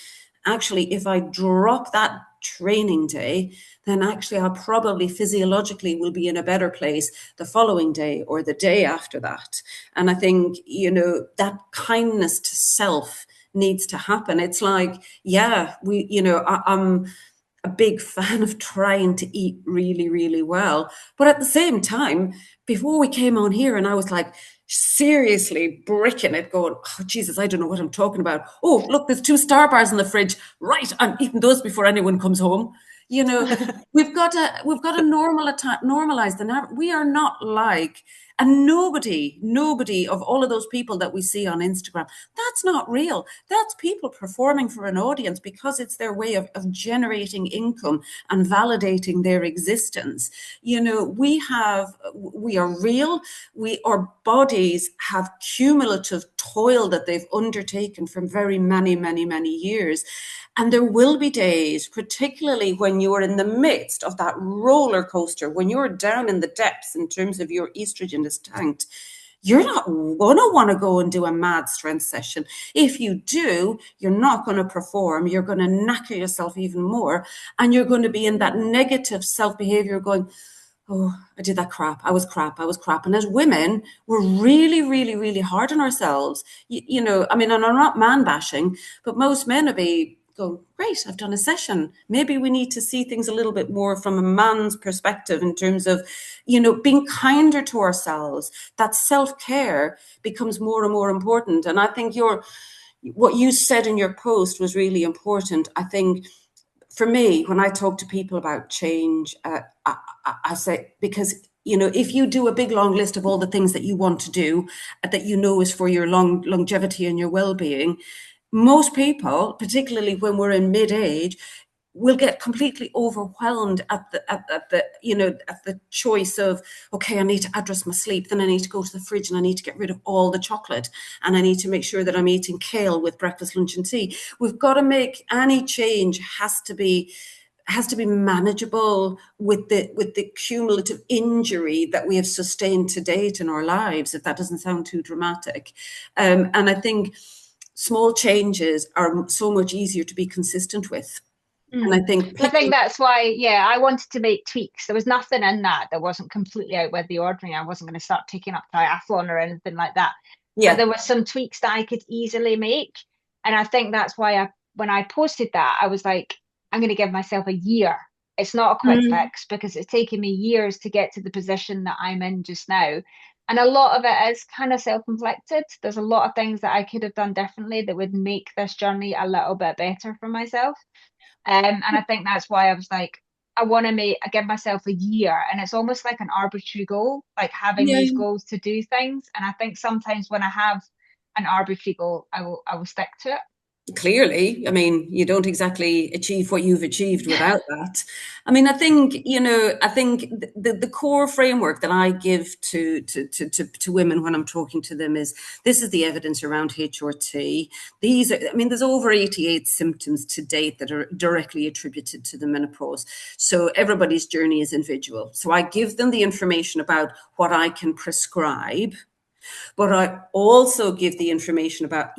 actually, if I drop that training day, then actually I probably physiologically will be in a better place the following day or the day after that. And I think, that kindness to self needs to happen. It's like, I'm a big fan of trying to eat really, really well. But at the same time, before we came on here, and I was like, seriously bricking it, going, oh Jesus, I don't know what I'm talking about. Oh, look, there's 2 Star bars in the fridge. Right, I'm eating those before anyone comes home. We've got to normalize the narrative. We are not like, and nobody of all of those people that we see on Instagram, that's not real. That's people performing for an audience because it's their way of generating income and validating their existence. You know, we are real. Our bodies have cumulative toil that they've undertaken from very many, many, many years. And there will be days, particularly when you're in the midst of that roller coaster, when you're down in the depths in terms of your estrogen is tanked, you're not going to want to go and do a mad strength session. If you do, you're not going to perform. You're going to knacker yourself even more. And you're going to be in that negative self-behavior going, oh, I did that crap. I was crap. And as women, we're really, really, really hard on ourselves. You know, I mean, and I'm not man bashing, but most men will be go, great, I've done a session. Maybe we need to see things a little bit more from a man's perspective in terms of, you know, being kinder to ourselves. That self-care becomes more and more important. And I think what you said in your post was really important. I think for me, when I talk to people about change, I say, because, you know, if you do a big long list of all the things that you want to do, that you know is for your longevity and your well-being, most people, particularly when we're in mid-age, will get completely overwhelmed at the choice of, okay, I need to address my sleep, then I need to go to the fridge and I need to get rid of all the chocolate, and I need to make sure that I'm eating kale with breakfast, lunch and tea. We've got to make any change has to be manageable with the cumulative injury that we have sustained to date in our lives, if that doesn't sound too dramatic. And I think small changes are so much easier to be consistent with. And I think
that's why, I wanted to make tweaks. There was nothing in that wasn't completely out with the ordinary. I wasn't going to start taking up triathlon or anything like that. Yeah. But there were some tweaks that I could easily make. And I think that's why when I posted that, I was like, I'm going to give myself a year. It's not a quick fix because it's taken me years to get to the position that I'm in just now. And a lot of it is kind of self-inflicted. There's a lot of things that I could have done differently that would make this journey a little bit better for myself. And I think that's why I was like, I give myself a year, and it's almost like an arbitrary goal, like having these goals to do things. And I think sometimes when I have an arbitrary goal, I will stick to it.
Clearly, I mean, you don't exactly achieve what you've achieved without that. I mean, I think the core framework that I give to women when I'm talking to them is, this is the evidence around HRT. There's over 88 symptoms to date that are directly attributed to the menopause. So everybody's journey is individual. So I give them the information about what I can prescribe. But I also give the information about,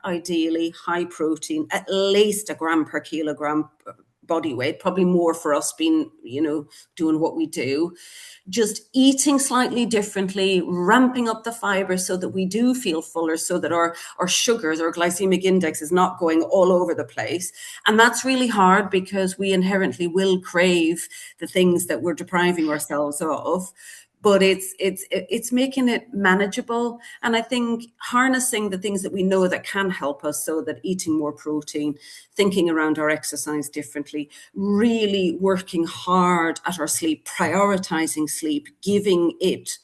ideally high protein, at least 1 gram per kilogram body weight, probably more for us being, doing what we do. Just eating slightly differently, ramping up the fiber so that we do feel fuller, so that our sugars, our glycemic index is not going all over the place. And that's really hard because we inherently will crave the things that we're depriving ourselves of. But it's making it manageable. And I think harnessing the things that we know that can help us, so that eating more protein, thinking around our exercise differently, really working hard at our sleep, prioritizing sleep, giving it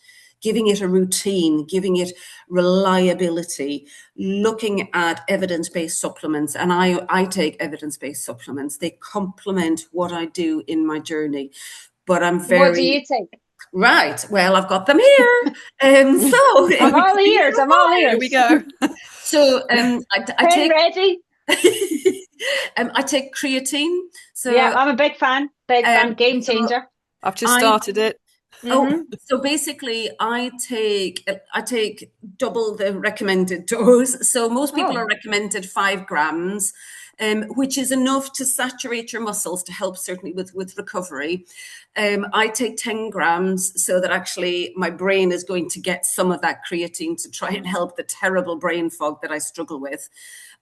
a routine, giving it reliability, looking at evidence-based supplements. And I take evidence-based supplements. They complement what I do in my journey. But I'm very...
What do you take?
Right. Well, I've got them here. So
I'm all ears. Here
we go.
So I take
ready.
I take creatine. So
yeah, I'm a big fan. Game changer. So
I've just started it.
So basically I take double the recommended dose. So most people are recommended 5 grams. Which is enough to saturate your muscles to help certainly with recovery. I take 10 grams so that actually my brain is going to get some of that creatine to try and help the terrible brain fog that I struggle with.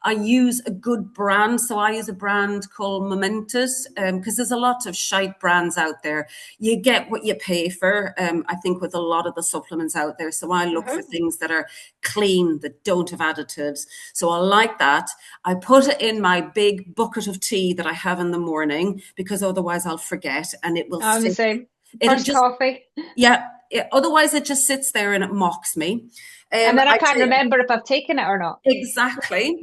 I use a good brand. So I use a brand called Momentous, because there's a lot of shite brands out there. You get what you pay for, I think, with a lot of the supplements out there. So I look for things that are clean, that don't have additives. So I like that. I put it in my big bucket of tea that I have in the morning, because otherwise I'll forget and it will
I'm the same. First coffee.
Yeah. otherwise it just sits there and it mocks me.
And then I can't remember if I've taken it or not.
Exactly.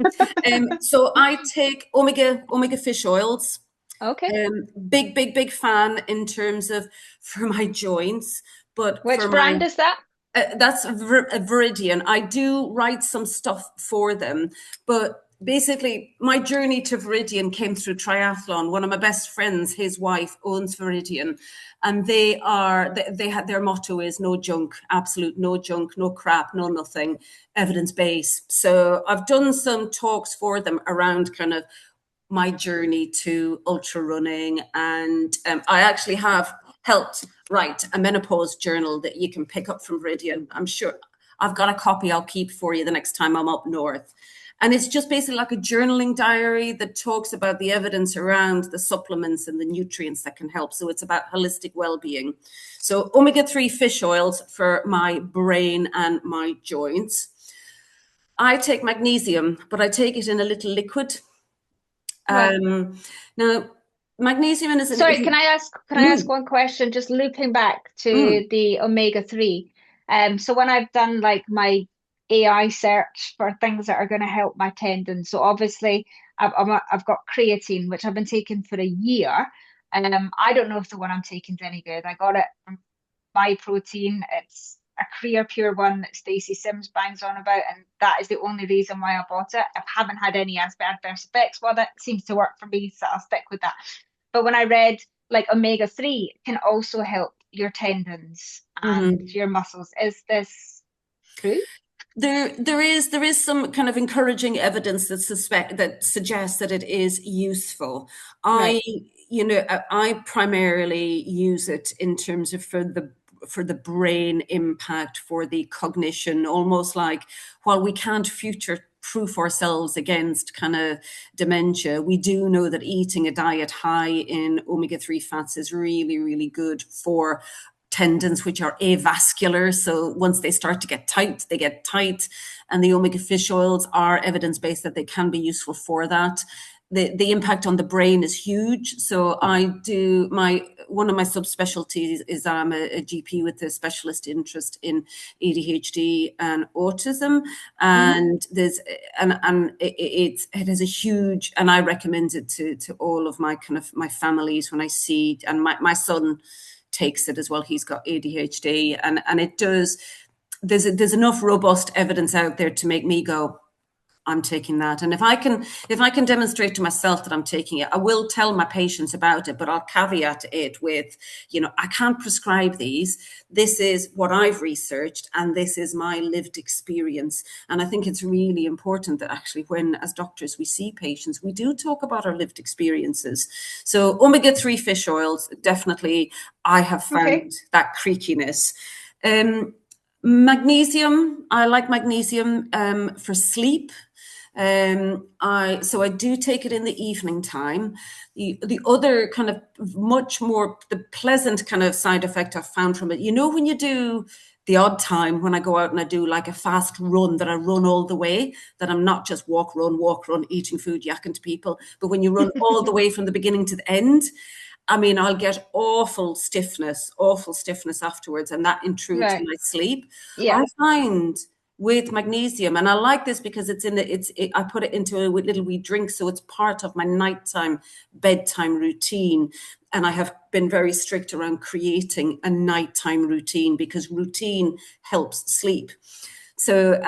So I take omega fish oils.
Okay.
Big fan in terms of for my joints. But
which brand is that?
That's Viridian. I do write some stuff for them, but basically my journey to Viridian came through triathlon. One of my best friends, his wife owns Viridian, and they had their motto is no junk, absolute no junk, no crap, no nothing, evidence-based. So I've done some talks for them around kind of my journey to ultra running, and I actually have helped write a menopause journal that you can pick up from Viridian. I'm sure I've got a copy I'll keep for you the next time I'm up north. And it's just basically like a journaling diary that talks about the evidence around the supplements and the nutrients that can help. So it's about holistic well-being. So omega-3 fish oils for my brain and my joints. I take magnesium, but I take it in a little liquid.
Right.
Now, magnesium is
Sorry, can I ask one question? Just looping back to the omega-3. So when I've done like my AI search for things that are going to help my tendons, so obviously I've got creatine, which I've been taking for a year. I don't know if the one I'm taking is any good. I got it from My Protein. It's a Career Pure one that Stacey Sims bangs on about, and that is the only reason why I bought it. I haven't had any adverse effects. Well, that seems to work for me, so I'll stick with that. But when I read like omega-3 can also help your tendons and your muscles, is this true?
There is some kind of encouraging evidence that suggests that it is useful.
Right.
I primarily use it in terms of for the brain impact, for the cognition, almost like while we can't future-proof ourselves against kind of dementia, we do know that eating a diet high in omega-3 fats is really, really good for tendons, which are avascular. So once they start to get tight, they get tight. And the omega fish oils are evidence-based that they can be useful for that. The impact on the brain is huge. So one of my subspecialties is I'm a GP with a specialist interest in ADHD and autism, and it has a huge, and I recommend it to all of my families when I see, and my son takes it as well. He's got ADHD, and it does. There's enough robust evidence out there to make me go, I'm taking that. And if I can demonstrate to myself that I'm taking it, I will tell my patients about it, but I'll caveat it with, I can't prescribe these. This is what I've researched, and this is my lived experience. And I think it's really important that actually when, as doctors, we see patients, we do talk about our lived experiences. So omega-3 fish oils, definitely, I have found that creakiness. Magnesium, I like magnesium for sleep. So I do take it in the evening time. The other kind of much more, the pleasant kind of side effect I've found from it, when you do the odd time when I go out and I do like a fast run, that I run all the way, that I'm not just walk, run, eating food, yakking to people, but when you run all the way from the beginning to the end, I mean, I'll get awful stiffness afterwards, and that intrudes my sleep.
Yeah.
I find with magnesium, and I like this because I put it into a little wee drink, so it's part of my nighttime bedtime routine. And I have been very strict around creating a nighttime routine because routine helps sleep. So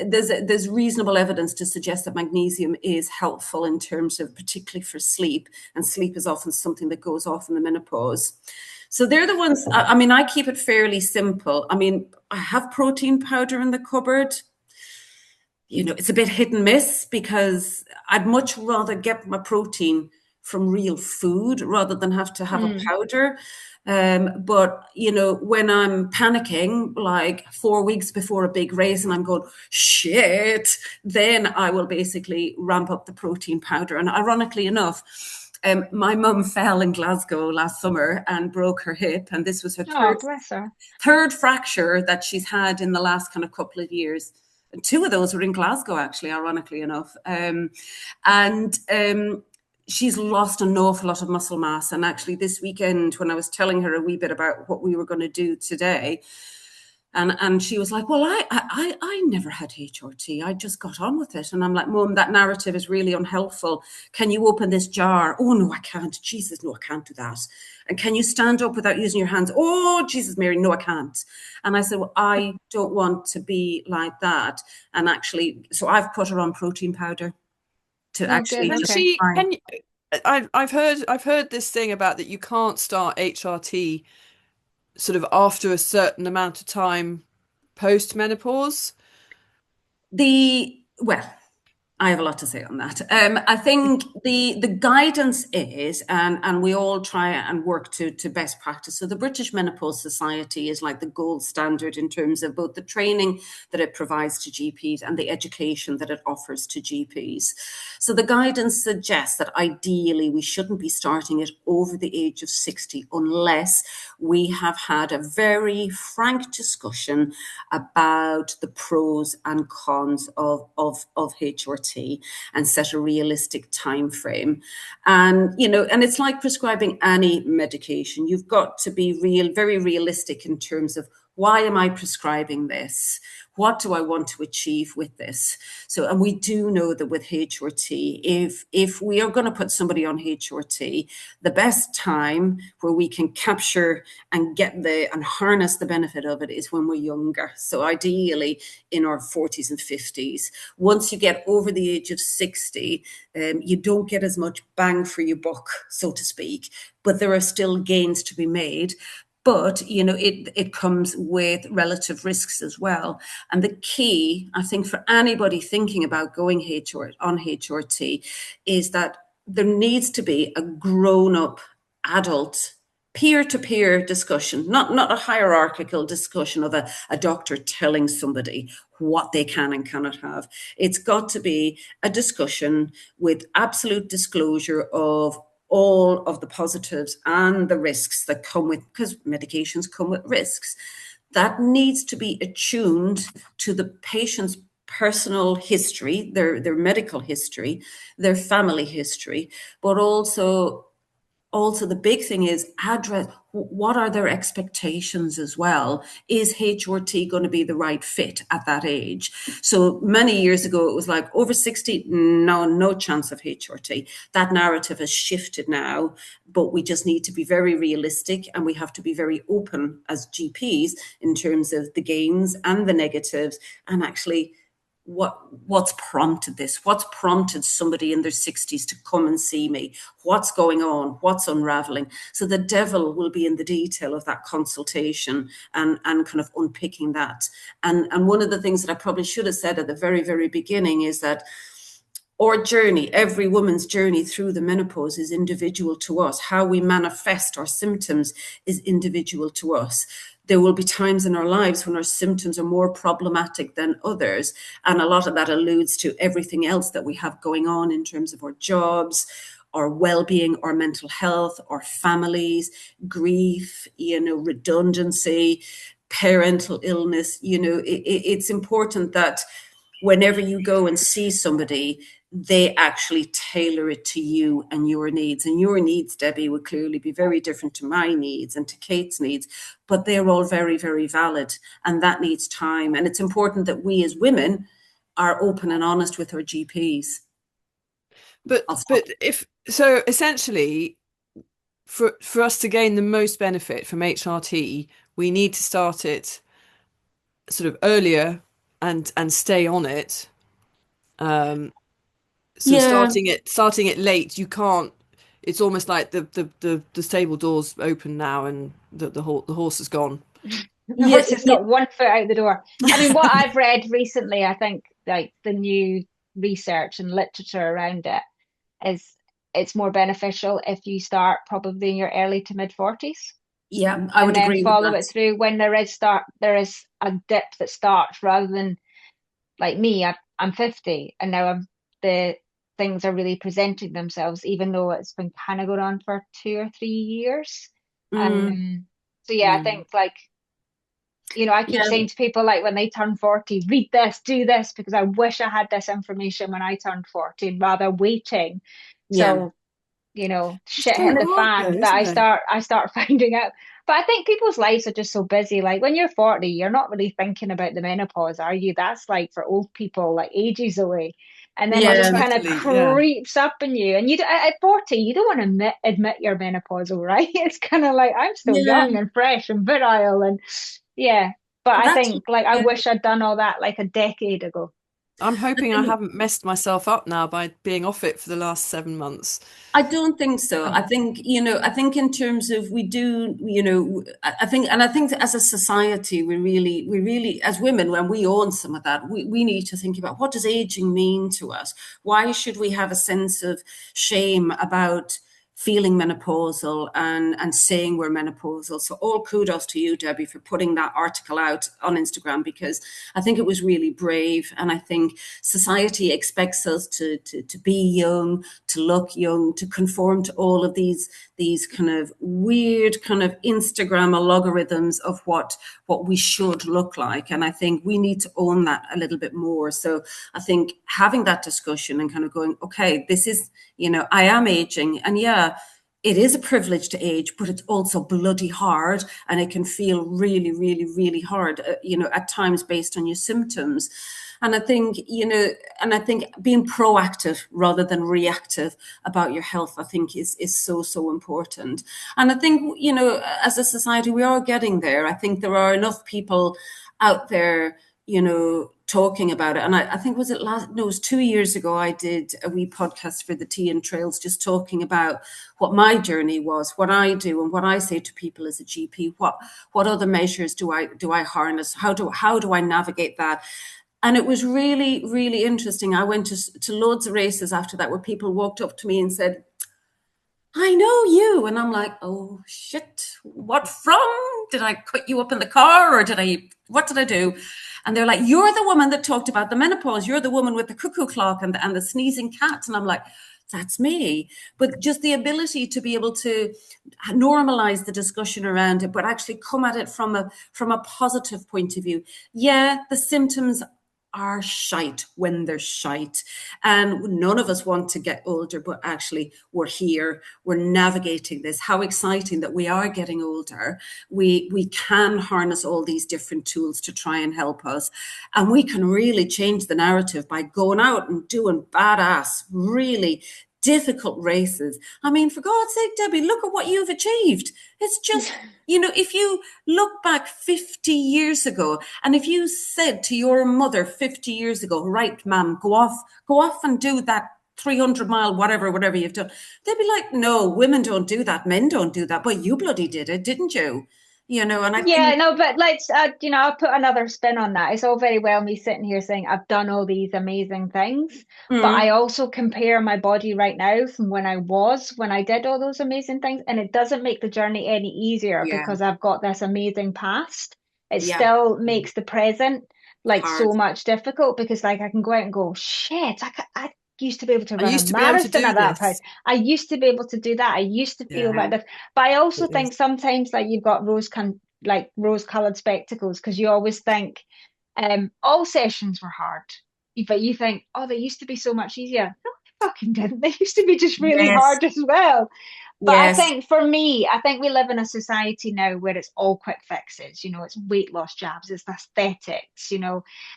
there's reasonable evidence to suggest that magnesium is helpful in terms of particularly for sleep, and sleep is often something that goes off in the menopause. So they're the ones, I keep it fairly simple. I mean, I have protein powder in the cupboard. It's a bit hit and miss because I'd much rather get my protein from real food rather than have to have a powder. But, when I'm panicking, like 4 weeks before a big race and I'm going, shit, then I will basically ramp up the protein powder. And ironically enough, my mum fell in Glasgow last summer and broke her hip. And this was her third fracture that she's had in the last kind of couple of years. And 2 of those were in Glasgow, actually, ironically enough. she's lost an awful lot of muscle mass. And actually this weekend, when I was telling her a wee bit about what we were going to do today, and she was like, well, I never had HRT. I just got on with it. And I'm like, Mum, that narrative is really unhelpful. Can you open this jar? Oh, no, I can't. Jesus, no, I can't do that. And can you stand up without using your hands? Oh, Jesus, Mary, no, I can't. And I said, well, I don't want to be like that. And actually, so I've put her on protein powder to actually
good.
just
Okay.
Can you, I've heard this thing about that you can't start HRT sort of after a certain amount of time post menopause.
Well, I have a lot to say on that. I think the guidance is, and we all try and work to best practice. So the British Menopause Society is like the gold standard in terms of both the training that it provides to GPs and the education that it offers to GPs. So the guidance suggests that ideally we shouldn't be starting it over the age of 60 unless we have had a very frank discussion about the pros and cons of HRT and set a realistic time frame. And it's like prescribing any medication. You've got to be very realistic in terms of, why am I prescribing this? What do I want to achieve with this? So, and we do know that with HRT, if we are going to put somebody on HRT, the best time where we can capture and and harness the benefit of it is when we're younger. So ideally in our 40s and 50s. Once you get over the age of 60, you don't get as much bang for your buck, so to speak, but there are still gains to be made. But, it comes with relative risks as well. And the key, I think, for anybody thinking about going on HRT is that there needs to be a grown-up adult peer-to-peer discussion, not a hierarchical discussion of a doctor telling somebody what they can and cannot have. It's got to be a discussion with absolute disclosure of all of the positives and the risks that come with, because medications come with risks. That needs to be attuned to the patient's personal history, their medical history, their family history, but also the big thing is address what are their expectations as well. Is HRT going to be the right fit at that age? So many years ago, it was like over 60, no chance of HRT. That narrative has shifted now, but we just need to be very realistic and we have to be very open as GPs in terms of the gains and the negatives, and actually what's prompted this? What's prompted somebody in their 60s to come and see me? What's going on? What's unraveling? So the devil will be in the detail of that consultation and kind of unpicking that. And one of the things that I probably should have said at the very, very beginning is that our journey, every woman's journey through the menopause is individual to us. How we manifest our symptoms is individual to us. There will be times in our lives when our symptoms are more problematic than others. And a lot of that alludes to everything else that we have going on in terms of our jobs, our well-being, our mental health, our families, grief, redundancy, parental illness. It's important that whenever you go and see somebody, they actually tailor it to you and your needs. And your needs, Debbie, would clearly be very different to my needs and to Kate's needs, but they're all very, very valid. And that needs time. And it's important that we as women are open and honest with our GPs.
But if so, essentially, for us to gain the most benefit from HRT, we need to start it sort of earlier and stay on it. So
Yeah.
starting it late, you can't. It's almost like the stable doors open now and the horse is gone.
The horse has got one foot out the door. I mean, what I've read recently, I think like the new research and literature around it is it's more beneficial if you start probably in your early to mid 40s.
Yeah, I would agree with that.
And then follow it through when there is a dip that starts, rather than like me, I'm 50 and now the things are really presenting themselves, even though it's been kind of going on for 2 or 3 years. So yeah, I think like, I keep saying to people, like when they turn 40, read this, do this, because I wish I had this information when I turned 40 rather waiting. So shit
so
hit the
hard though,
fan, that
isn't it?
I start finding out. But I think people's lives are just so busy. Like when you're 40, you're not really thinking about the menopause, are you? That's like for old people, like ages away. And then it
Yeah.
just kind of
Totally, yeah.
creeps up in you. And at 40, you don't want to admit you're menopausal, right? It's kind of like, I'm still
Yeah.
young and fresh and virile. And yeah. But I
That's,
think like I
yeah.
wish I'd done all that like a decade ago.
I'm
I
hoping I
think
haven't messed myself up now by being off it for the last 7 months.
I don't think so.
Oh,
I think in terms of we do, I think as a society, we really, as women, when we own some of that, we need to think about what does aging mean to us? Why should we have a sense of shame about feeling menopausal and saying we're menopausal? So all kudos to you, Debbie, for putting that article out on Instagram, because I think it was really brave. And I think society expects us to be young, to look young, to conform to all of these kind of weird kind of Instagram algorithms of what we should look like. And I think we need to own that a little bit more. So I think having that discussion and kind of going, okay, this is, I am aging, and yeah, it is a privilege to age, but it's also bloody hard, and it can feel really, really, really hard, at times based on your symptoms. And I think, being proactive rather than reactive about your health, I think is so, so important. And I think, as a society, we are getting there. I think there are enough people out there, talking about it. And I think it was 2 years ago, I did a wee podcast for the Tea and Trails, just talking about what my journey was, what I do, and what I say to people as a GP. What other measures do I harness? How do I navigate that? And it was really, really interesting. I went to loads of races after that where people walked up to me and said, I know you. And I'm like, oh shit, what from? Did I put you up in the car, or what did I do? And they're like, you're the woman that talked about the menopause. You're the woman with the cuckoo clock and the sneezing cat. And I'm like, that's me. But just the ability to be able to normalize the discussion around it, but actually come at it from a positive point of view. Yeah, the symptoms are shite when they're shite. And none of us want to get older, but actually we're here, we're navigating this. How exciting that we are getting older. We can harness all these different tools to try and help us. And we can really change the narrative by going out and doing badass, really difficult races. I mean, for God's sake, Debbie, look at what you've achieved. It's just, if you look back 50 years ago, and if you said to your mother 50 years ago, right, ma'am, go off and do that 300-mile, whatever you've done, they'd be like, no, women don't do that. Men don't do that. But you bloody did it, didn't you? And I
yeah,
think,
no, but let's, I'll put another spin on that. It's all very well me sitting here saying I've done all these amazing things, but I also compare my body right now from when I did all those amazing things, and it doesn't make the journey any easier
yeah,
because I've got this amazing past. It
yeah,
still makes the present like
hard.
so much difficult because like I can go out and go, shit, I used to be able to
I
run a
used to be able to
marathon
do
at that price.
this.
I used to be able to do that. I used to feel like
Yeah,
this. But I also
it is.
think sometimes like you've got rose-colored spectacles because you always think all sessions were hard, but you think, oh, they used to be so much easier. No, they fucking didn't. They used to be just really
Yes,
hard as well. But I
yes,
think for me, I think we live in a society now where it's all quick fixes. It's weight loss jabs, it's aesthetics,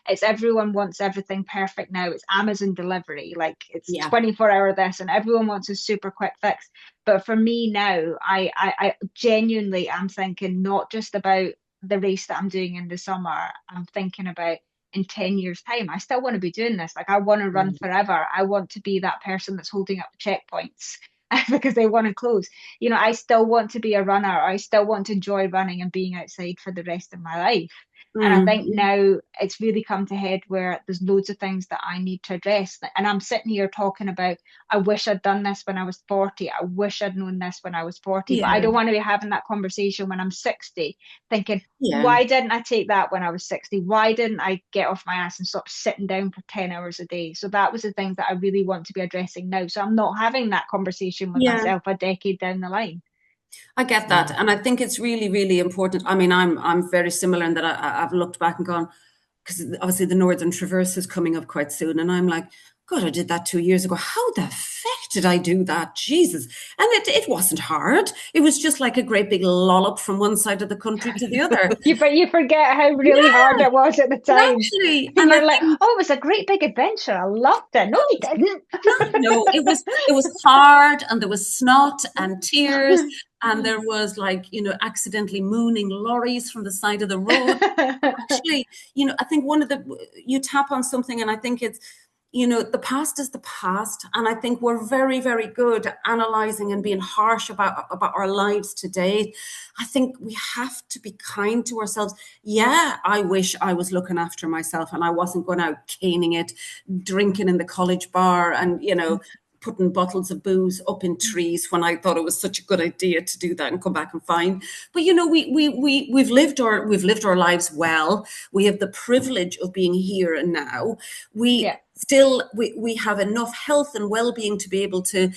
it's everyone wants everything perfect now. It's Amazon delivery, like it's
yeah,
24-hour this, and everyone wants a super quick fix. But for me now, I genuinely am thinking not just about the race that I'm doing in the summer. I'm thinking about in 10 years' time. I still want to be doing this. Like I want to run forever. I want to be that person that's holding up the checkpoints because they want to close. I still want to be a runner. I still want to enjoy running and being outside for the rest of my life. And I think now it's really come to head where there's loads of things that I need to address. And I'm sitting here talking about, I wish I'd done this when I was 40. I wish I'd known this when I was 40. But I
yeah,
don't want to be having that conversation when I'm 60, thinking,
yeah.
why didn't I take that when I was 60? Why didn't I get off my ass and stop sitting down for 10 hours a day? So that was the things that I really want to be addressing now. So I'm not having that conversation with
Yeah,
myself a decade down the line.
I get that,
Mm.
and I think it's really, really important. I mean, I'm very similar in that I've looked back and gone, because obviously the Northern Traverse is coming up quite soon, and I'm like, God, I did that 2 years ago. How the feck did I do that? Jesus. And it wasn't hard. It was just like a great big lollop from one side of the country to the other.
You forget how really hard it was at the time.
Actually,
and you're like, oh, it was a great big adventure. I loved it. No, you didn't.
No, it was hard, and there was snot and tears, and there was accidentally mooning lorries from the side of the road. Actually, I think you tap on something, and I think it's, the past is the past. And I think we're very, very good at analyzing and being harsh about our lives today. I think we have to be kind to ourselves. Yeah, I wish I was looking after myself and I wasn't going out caning it, drinking in the college bar and, putting bottles of booze up in trees when I thought it was such a good idea to do that and come back and find. But we've lived our lives well. We have the privilege of being here and now. We have enough health and well-being to be able to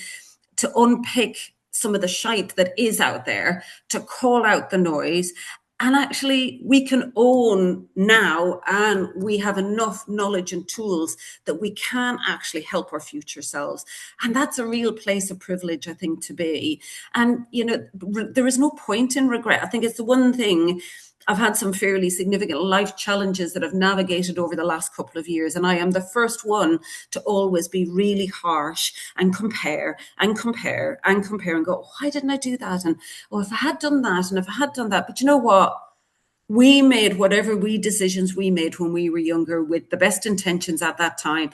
unpick some of the shite that is out there, to call out the noise. And actually, we can own now, and we have enough knowledge and tools that we can actually help our future selves. And that's a real place of privilege, I think, to be. And, there is no point in regret. I think it's the one thing. I've had some fairly significant life challenges that I've navigated over the last couple of years. And I am the first one to always be really harsh and compare and go, why didn't I do that? And if I had done that, and if I had done that. But you know what? We made whatever decisions we made when we were younger with the best intentions at that time.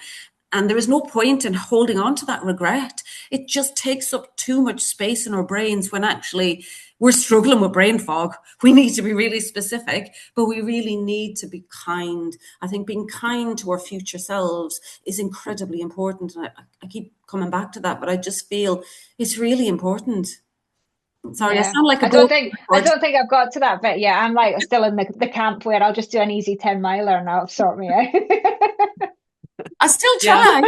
And there is no point in holding on to that regret. It just takes up too much space in our brains when actually we're struggling with brain fog. We need to be really specific, but we really need to be kind. I think being kind to our future selves is incredibly important. And I keep coming back to that, but I just feel it's really important. Sorry, I sound like
I don't think I've got to that bit yet. I'm like still in the camp where I'll just do an easy 10 miler and that'll sort me out.
I still try.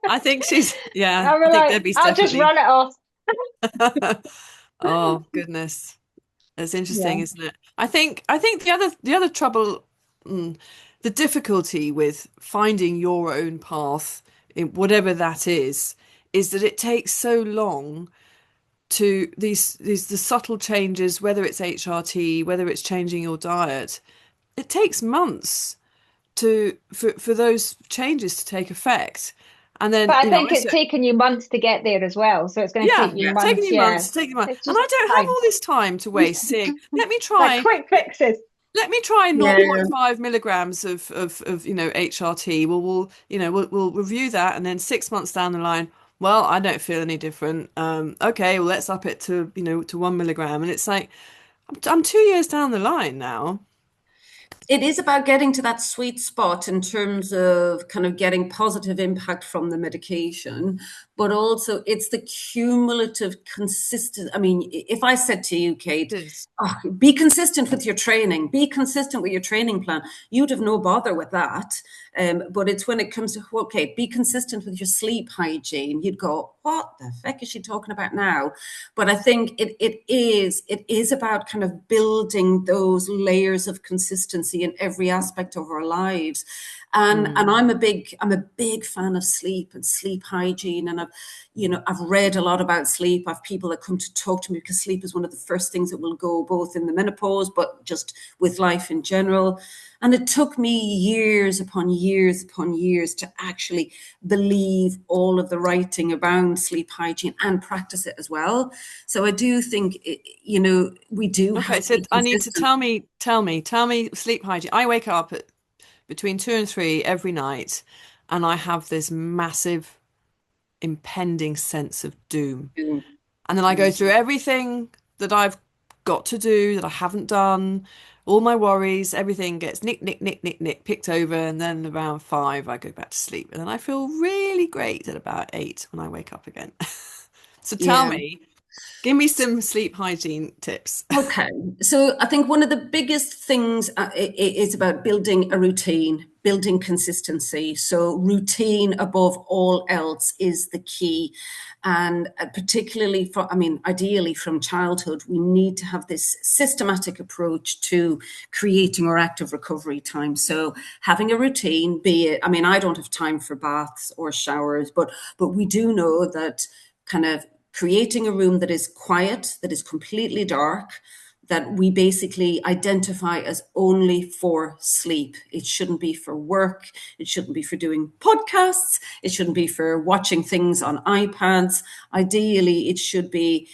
I think she's I think
like,
Debbie's
I'll
definitely...
just run it off.
Oh goodness, it's interesting, isn't it? I think the other trouble, the difficulty with finding your own path in whatever that is that it takes so long to the subtle changes, whether it's HRT, whether it's changing your diet. It takes months for those changes to take effect. And then,
but I think it's taken you months to get there as well. So it's going to take you months.
Taking you months. And I don't have all this time to waste seeing. Let me try
quick fixes.
Let me try 0.5 milligrams of HRT. We'll review that, and then 6 months down the line, well, I don't feel any different. Okay, well, let's up it to 1 milligram, and it's like I'm 2 years down the line now.
It is about getting to that sweet spot in terms of kind of getting positive impact from the medication, but also it's the cumulative consistent. I mean, if I said to you, Kate, be consistent with your training, be consistent with your training plan, you'd have no bother with that. But it's when it comes to, okay, be consistent with your sleep hygiene, you'd go, what the heck is she talking about now? But I think it is about kind of building those layers of consistency in every aspect of our lives. And I'm a big fan of sleep and sleep hygiene. And I've read a lot about sleep. I have people that come to talk to me because sleep is one of the first things that will go, both in the menopause, but just with life in general. And it took me years upon years upon years to actually believe all of the writing around sleep hygiene and practice it as well. So I do think, we do.
Okay, so I need to tell me sleep hygiene. I wake up at between 2 and 3 every night, and I have this massive impending sense of doom. And then I go through everything that I've got to do that I haven't done, all my worries, everything gets nick picked over, and then around 5 I go back to sleep, and then I feel really great at about 8 when I wake up again. So tell me, give me some sleep hygiene tips.
Okay. So I think one of the biggest things is about building a routine, building consistency. So routine above all else is the key. And particularly ideally from childhood, we need to have this systematic approach to creating our active recovery time. So having a routine, I don't have time for baths or showers, but we do know that kind of creating a room that is quiet, that is completely dark, that we basically identify as only for sleep. It shouldn't be for work. It shouldn't be for doing podcasts. It shouldn't be for watching things on iPads. Ideally, it should be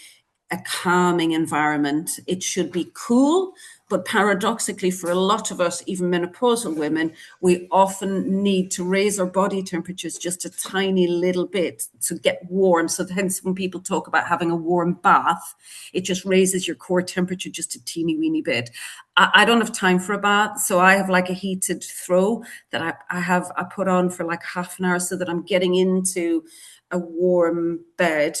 a calming environment. It should be cool, but paradoxically, for a lot of us, even menopausal women, we often need to raise our body temperatures just a tiny little bit to get warm. So hence, when people talk about having a warm bath, it just raises your core temperature just a teeny weeny bit. I don't have time for a bath, so I have like a heated throw that I put on for like half an hour so that I'm getting into a warm bed.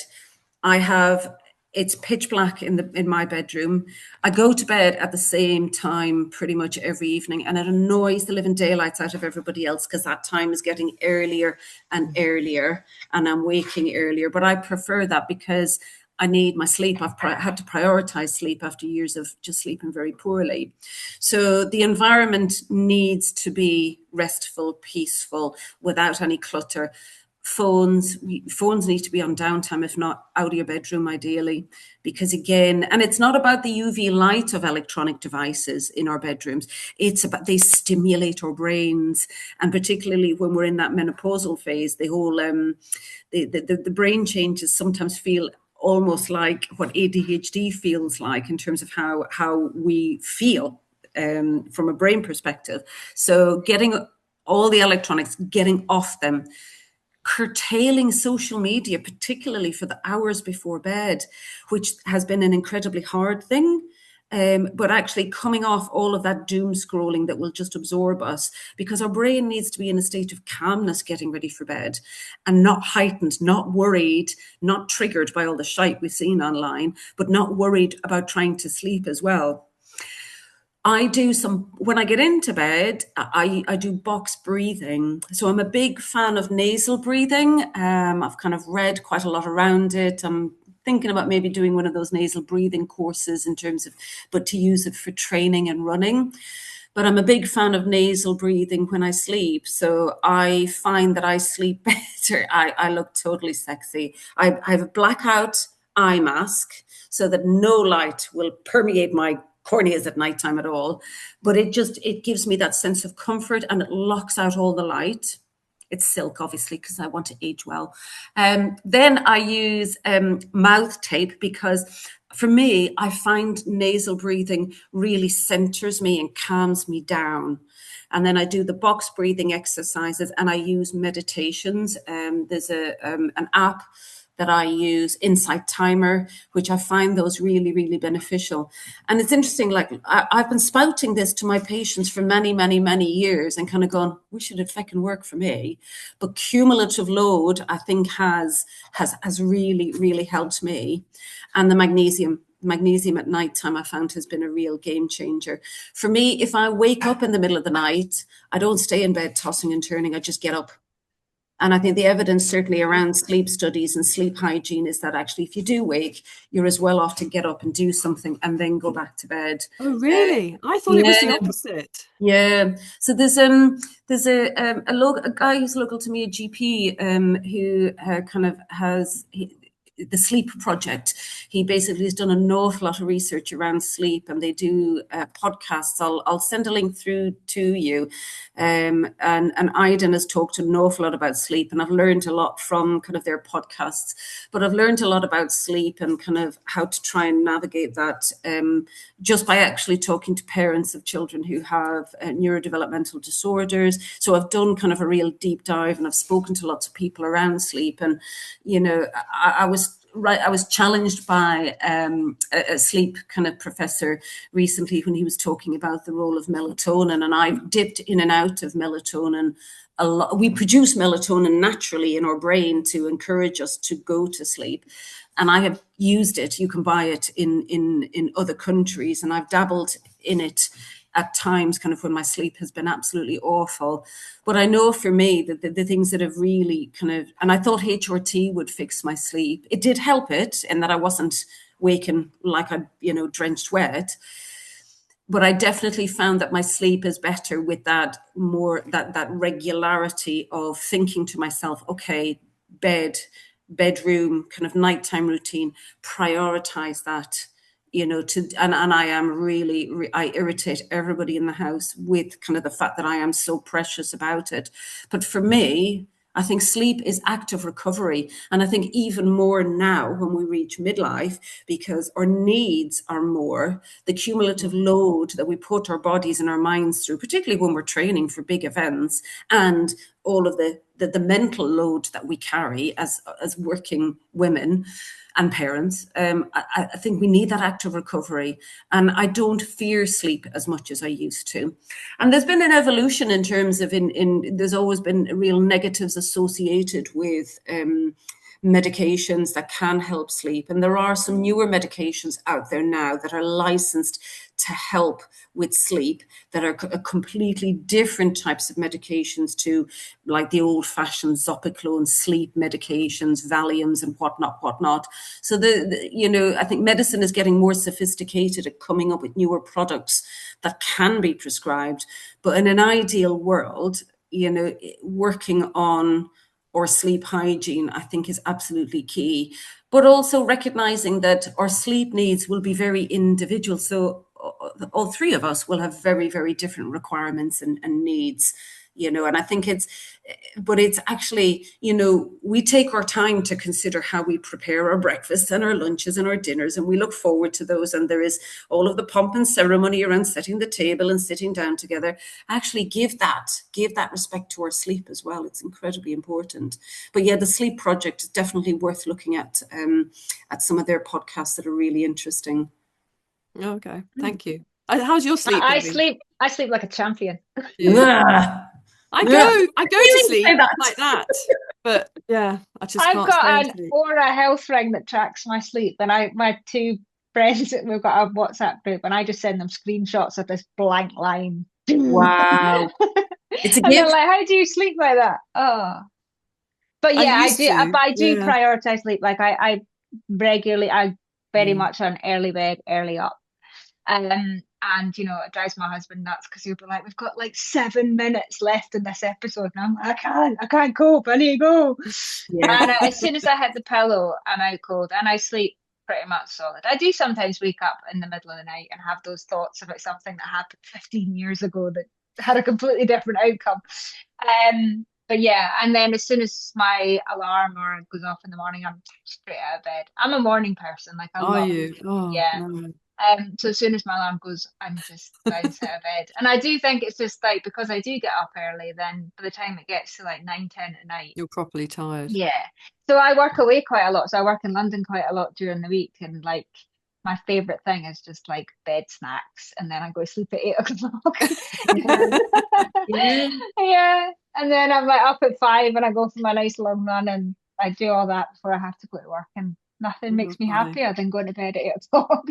It's pitch black in my bedroom. I go to bed at the same time pretty much every evening, and it annoys the living daylights out of everybody else because that time is getting earlier and earlier, and I'm waking earlier. But I prefer that because I need my sleep. I've had to prioritize sleep after years of just sleeping very poorly. So the environment needs to be restful, peaceful, without any clutter. Phones need to be on downtime, if not out of your bedroom, ideally, because again, and it's not about the UV light of electronic devices in our bedrooms. It's about they stimulate our brains, and particularly when we're in that menopausal phase, the whole the brain changes sometimes feel almost like what ADHD feels like in terms of how we feel from a brain perspective. So getting all the electronics, getting off them, curtailing social media, particularly for the hours before bed, which has been an incredibly hard thing. But actually coming off all of that doom scrolling that will just absorb us, because our brain needs to be in a state of calmness getting ready for bed, and not heightened, not worried, not triggered by all the shite we've seen online, but not worried about trying to sleep as well. When I get into bed, I do box breathing. So I'm a big fan of nasal breathing. I've kind of read quite a lot around it. I'm thinking about maybe doing one of those nasal breathing courses but to use it for training and running. But I'm a big fan of nasal breathing when I sleep. So I find that I sleep better. I look totally sexy. I have a blackout eye mask so that no light will permeate my corneas at nighttime at all, but it gives me that sense of comfort, and it locks out all the light. It's silk, obviously, because I want to age well. Then I use mouth tape, because for me, I find nasal breathing really centers me and calms me down. And then I do the box breathing exercises, and I use meditations. There's an app that I use, Insight Timer, which I find those really, really beneficial. And it's interesting, like I've been spouting this to my patients for many, many, many years and kind of gone, we should have fucking work for me. But cumulative load, I think, has really, really helped me. And the magnesium at nighttime, I found, has been a real game changer. For me, if I wake up in the middle of the night, I don't stay in bed tossing and turning, I just get up. And I think the evidence certainly around sleep studies and sleep hygiene is that actually if you do wake, you're as well off to get up and do something and then go back to bed.
Oh, really? I thought it was the opposite.
Yeah. So there's a guy who's local to me, a GP, who kind of has the Sleep Project. He basically has done an awful lot of research around sleep, and they do podcasts. I'll send a link through to you. And Aidan has talked an awful lot about sleep, and I've learned a lot from kind of their podcasts. But I've learned a lot about sleep and kind of how to try and navigate that just by actually talking to parents of children who have neurodevelopmental disorders. So I've done kind of a real deep dive, and I've spoken to lots of people around sleep. And, you know, I was challenged by a sleep kind of professor recently when he was talking about the role of melatonin, and I've dipped in and out of melatonin a lot. We produce melatonin naturally in our brain to encourage us to go to sleep, and I have used it. You can buy it in other countries, and I've dabbled in it at times, kind of when my sleep has been absolutely awful. But I know for me that the things that have really kind of, and I thought HRT would fix my sleep. It did help it in that I wasn't waking like I, drenched wet. But I definitely found that my sleep is better with that regularity of thinking to myself, okay, bed, bedroom kind of nighttime routine, prioritize that, and I irritate everybody in the house with kind of the fact that I am so precious about it. But for me, I think sleep is active recovery. And I think even more now when we reach midlife, because our needs are more, the cumulative load that we put our bodies and our minds through, particularly when we're training for big events, and all of the mental load that we carry as working women and parents, I think we need that active recovery. And I don't fear sleep as much as I used to. And there's been an evolution in terms of, there's always been real negatives associated with medications that can help sleep. And there are some newer medications out there now that are licensed to help with sleep, that are completely different types of medications to like the old-fashioned Zopiclone sleep medications, Valiums and whatnot. So I think medicine is getting more sophisticated at coming up with newer products that can be prescribed. But in an ideal world, working on or sleep hygiene, I think, is absolutely key. But also recognizing that our sleep needs will be very individual. So all three of us will have very, very different requirements and needs, and I think it's actually, we take our time to consider how we prepare our breakfasts and our lunches and our dinners, and we look forward to those. And there is all of the pomp and ceremony around setting the table and sitting down together. Actually give that respect to our sleep as well. It's incredibly important. But yeah, the Sleep Project is definitely worth looking at some of their podcasts that are really interesting.
Okay, thank you. How's your sleep?
I sleep like a champion.
Yeah. I go to sleep like that, but yeah,
I've got an Aura health ring that tracks my sleep, and my two friends, we've got a WhatsApp group, and I just send them screenshots of this blank line.
Wow, it's a gift.
And they're like, "How do you sleep like that?" Oh, but yeah, I do. But I do prioritize sleep. Like I regularly, I very much an early bed, early up. And it drives my husband nuts because he'll be like, "We've got like 7 minutes left in this episode," and I'm like, I can't cope, I need to go. Yeah. And as soon as I hit the pillow, I'm out cold, and I sleep pretty much solid. I do sometimes wake up in the middle of the night and have those thoughts about something that happened 15 years ago that had a completely different outcome. But yeah, and then as soon as my alarm goes off in the morning, I'm straight out of bed. I'm a morning person. Like,
are you? Oh,
yeah. No. So as soon as my alarm goes, I'm just down to out of bed. And I do think it's just like, because I do get up early, then by the time it gets to like 9, 10 at night,
you're properly tired.
Yeah. So I work away quite a lot. So I work in London quite a lot during the week, and like my favorite thing is just like bed snacks, and then I go to sleep at 8 o'clock. Yeah. And then I'm like up at 5 and I go for my nice long run, and I do all that before I have to go to work, and nothing makes me happier than going to bed at 8 o'clock.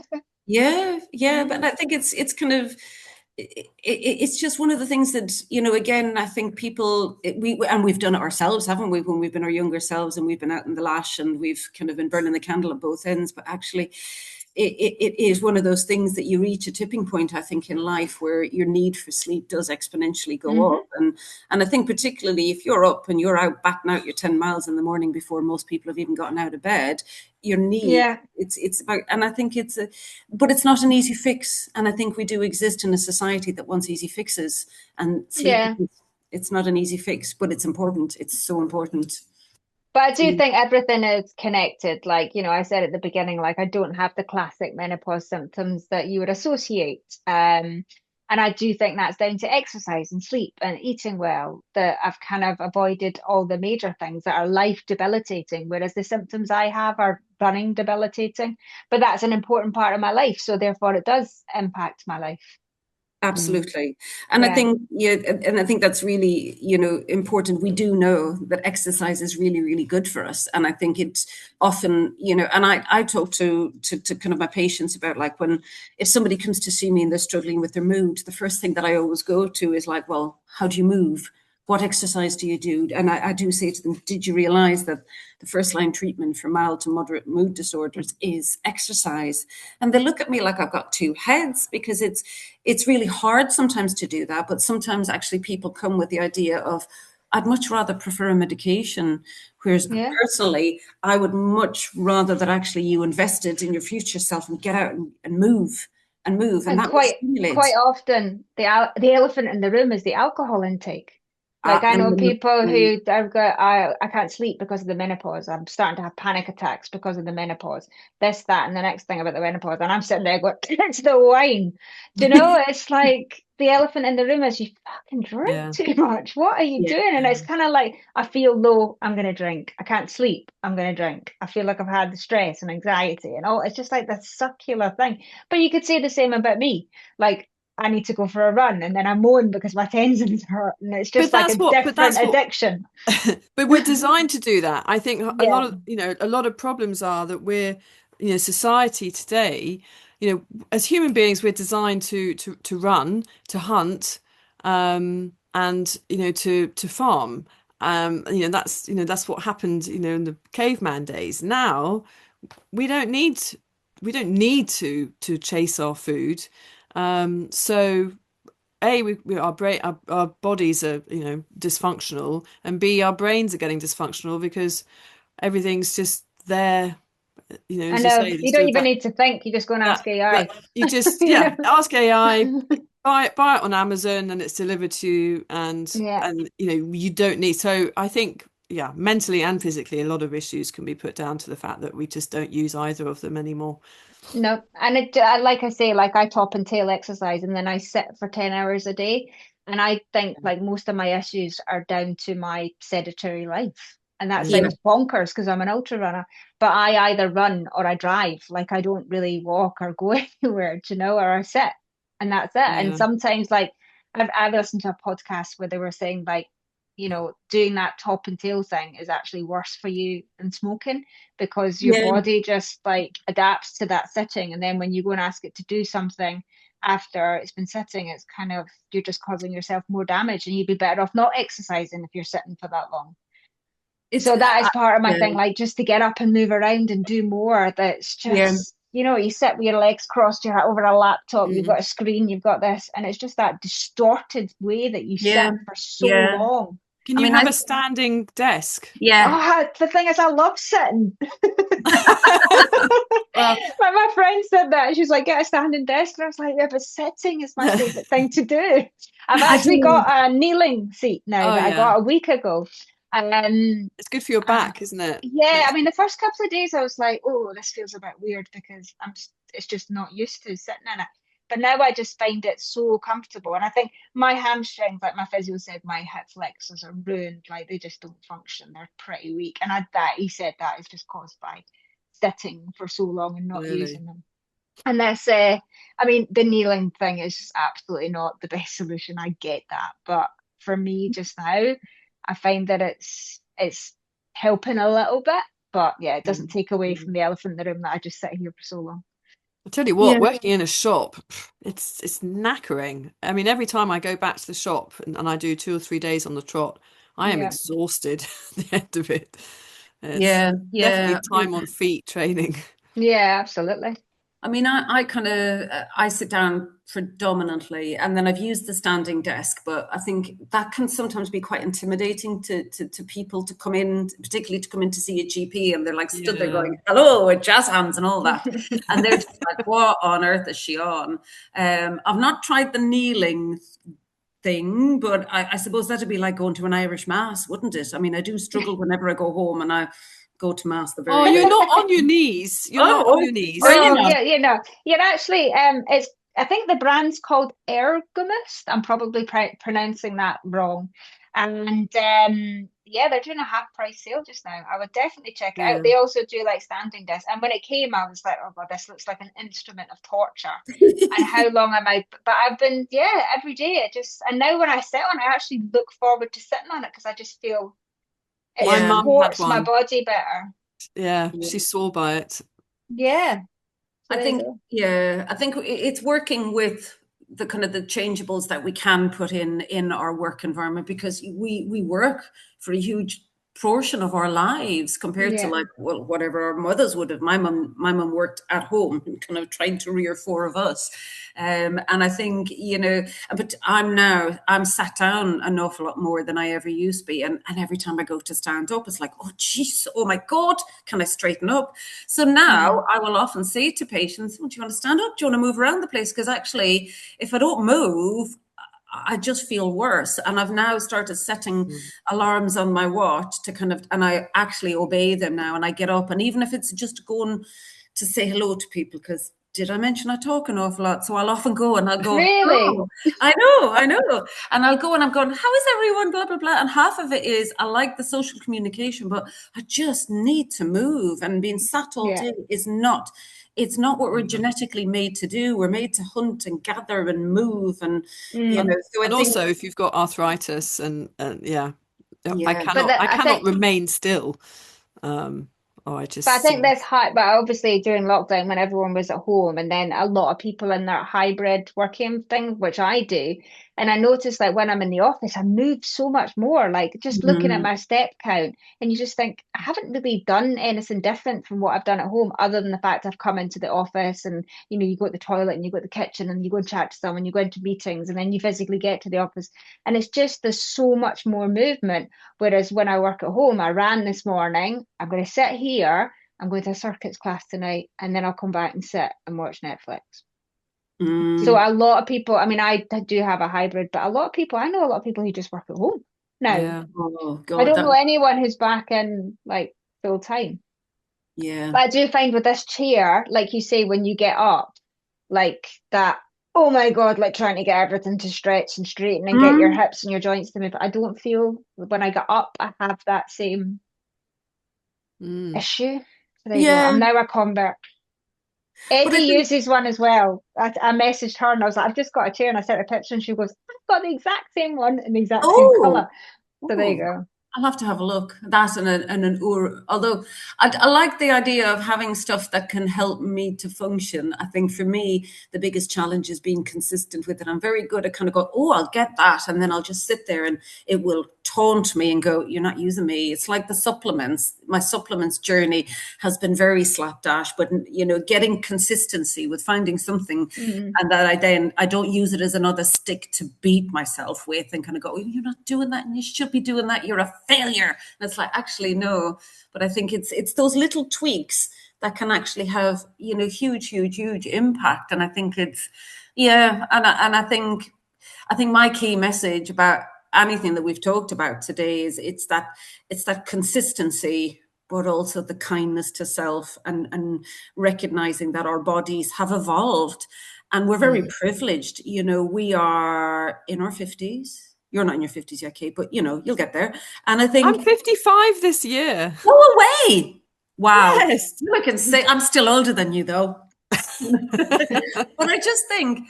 Yeah, but I think it's kind of, it's just one of the things that, again, I think people, we've done it ourselves, haven't we, when we've been our younger selves and we've been out in the lash and we've kind of been burning the candle at both ends. But actually, it is one of those things that you reach a tipping point, I think, in life where your need for sleep does exponentially go up. And I think particularly if you're up and you're out batting out your 10 miles in the morning before most people have even gotten out of bed, your need, it's about, and I think but it's not an easy fix. And I think we do exist in a society that wants easy fixes, and sleep, it's not an easy fix, but it's important. It's so important.
But I do think everything is connected. Like, I said at the beginning, like, I don't have the classic menopause symptoms that you would associate. And I do think that's down to exercise and sleep and eating well, that I've kind of avoided all the major things that are life debilitating, whereas the symptoms I have are running debilitating. But that's an important part of my life. So therefore it does impact my life.
Absolutely. And I think, and I think that's really, important. We do know that exercise is really, really good for us. And I think it's often, and I talk to kind of my patients about, like, if somebody comes to see me and they're struggling with their mood, the first thing that I always go to is like, well, how do you move? What exercise do you do? And I do say to them, did you realize that the first line treatment for mild to moderate mood disorders is exercise? And they look at me like I've got two heads, because it's really hard sometimes to do that. But sometimes actually people come with the idea of, I'd much rather prefer a medication. Whereas personally, I would much rather that actually you invested in your future self and get out and move and move, and that
quite often the elephant in the room is the alcohol intake. Like I know people who I can't sleep because of the menopause. I'm starting to have panic attacks because of the menopause. This, that, and the next thing about the menopause. And I'm sitting there going, it's the wine. Do you know? It's like the elephant in the room is you fucking drink too much. What are you doing? And it's kind of like, I feel low, I'm going to drink. I can't sleep, I'm going to drink. I feel like I've had the stress and anxiety and all. It's just like this circular thing. But you could say the same about me. Like, I need to go for a run, and then I moan because my tendons hurt, and it's just like a different addiction.
But we're designed to do that. I think a lot of problems are that we're, society today, as human beings, we're designed to run, to hunt, and to farm. That's what happened, in the caveman days. Now we don't need to chase our food. So our bodies are dysfunctional, and B, our brains are getting dysfunctional because everything's just there.
I know, you don't even need to think, you just go and ask AI.
You just ask AI, buy it on Amazon, and it's delivered to you, and you don't need. So I think mentally and physically a lot of issues can be put down to the fact that we just don't use either of them anymore.
No, and like I say, like I top and tail exercise, and then I sit for 10 hours a day, and I think like most of my issues are down to my sedentary life, and that sounds bonkers because I'm an ultra runner, but I either run or I drive. Like I don't really walk or go anywhere, or I sit, and that's it. And sometimes like I've listened to a podcast where they were saying like, doing that top and tail thing is actually worse for you than smoking, because your body just like adapts to that sitting, and then when you go and ask it to do something after it's been sitting, it's kind of, you're just causing yourself more damage, and you'd be better off not exercising if you're sitting for that long. So that is part of my thing, like just to get up and move around and do more. That's just you sit with your legs crossed, you're over a laptop, you've got a screen, you've got this, and it's just that distorted way that you sit for so long.
Can you have a standing desk?
Yeah. The thing is, I love sitting. Like my friend said that. She was like, get a standing desk. And I was like, yeah, but sitting is my favourite thing to do. I've actually got a kneeling seat now that I got a week ago.
It's good for your back, isn't it?
Yeah, I mean, the first couple of days I was like, oh, this feels a bit weird because it's just not used to sitting in it. But now I just find it so comfortable. And I think my hamstrings, like my physio said, my hip flexors are ruined. Like they just don't function. They're pretty weak. And he said that is just caused by sitting for so long and not using them. And that's, I mean, the kneeling thing is just absolutely not the best solution. I get that. But for me just now, I find that it's helping a little bit. But yeah, it doesn't take away from the elephant in the room that I just sit here for so long.
I tell you what, working in a shop, it's knackering. I mean, every time I go back to the shop and I do 2 or 3 days on the trot, I am exhausted at the end of it. It's definitely time on feet training.
Yeah, absolutely.
I mean, I sit down predominantly, and then I've used the standing desk, but I think that can sometimes be quite intimidating to people to come in, particularly to come in to see a GP, and they're like stood there going, hello, with jazz hands and all that. And they're just like, what on earth is she on? I've not tried the kneeling thing, but I suppose that'd be like going to an Irish mass, wouldn't it? I mean, I do struggle whenever I go home and I go to mass the very
you're not on your knees. You're not on your knees.
You're actually it's, I think the brand's called Ergomist. I'm probably pronouncing that wrong. And they're doing a half price sale just now. I would definitely check it out. They also do like standing desks. And when it came, I was like, oh god, this looks like an instrument of torture. And how long am I? But I've been every day. And now when I sit on it, I actually look forward to sitting on it because I just feel it supports my body better.
Yeah, she swore by it.
Yeah.
I think it's working with the kind of the changeables that we can put in our work environment, because we work for a huge portion of our lives compared to like, well, whatever our mothers would have. My mum worked at home and kind of trying to rear four of us. And I think, but I'm sat down an awful lot more than I ever used to be. And every time I go to stand up, it's like, oh, geez, oh my God, can I straighten up? So now I will often say to patients, do you want to stand up? Do you want to move around the place? Because actually, if I don't move, I just feel worse. And I've now started setting alarms on my watch to and I actually obey them now. And I get up, and even if it's just going to say hello to people, because did I mention I talk an awful lot? So I'll often go and I'll go,
really?
oh, I know. And I'll go and I'm going, how is everyone? Blah, blah, blah. And half of it is I like the social communication, but I just need to move. And being sat all day is not. It's not what we're genetically made to do. We're made to hunt and gather and move, and So
and also, if you've got arthritis, and I cannot remain still.
But I think there's but obviously during lockdown when everyone was at home, and then a lot of people in their hybrid working thing, which I do, and I notice like when I'm in the office, I move so much more. Like just looking at my step count, and you just think I haven't really done anything different from what I've done at home, other than the fact I've come into the office and you go to the toilet and you go to the kitchen and you go and chat to someone, you go into meetings, and then you physically get to the office, and it's just there's so much more movement. Whereas when I work at home, I ran this morning. I'm going to sit here. I'm going to a circuits class tonight, and then I'll come back and sit and watch Netflix. So a lot of people, I mean, I do have a hybrid, but I know a lot of people who just work at home now.
Yeah.
Oh, God,
I don't know anyone who's back in like full time.
Yeah.
But I do find with this chair, like you say, when you get up, like that, oh my God, like trying to get everything to stretch and straighten and get your hips and your joints to move. I don't feel when I get up, I have that same issue. So there you go. I'm now a convert. Eddie uses one as well. I messaged her and I was like, I've just got a chair, and I sent her a picture and she goes, I've got the exact same one in the exact same colour. So there you go.
I'll have to have a look. That and an Ur. Although I like the idea of having stuff that can help me to function. I think for me, the biggest challenge is being consistent with it. I'm very good at kind of go, oh, I'll get that. And then I'll just sit there and it will taunt me and go, you're not using me. It's like the supplements. My supplements journey has been very slapdash, but getting consistency with finding something and that I don't use it as another stick to beat myself with and kind of go, oh, you're not doing that and you should be doing that. You're a failure. And it's like, actually, no. But I think it's those little tweaks that can actually have, huge impact. And I think it's, and I think my key message about anything that we've talked about today is it's that consistency, but also the kindness to self and recognizing that our bodies have evolved and we're very privileged. We are in our 50s. You're not in your 50s yet, Kate, but you'll get there. And I think
I'm 55 this year.
No way! Wow.
Yes.
I can say I'm still older than you, though. But I just think,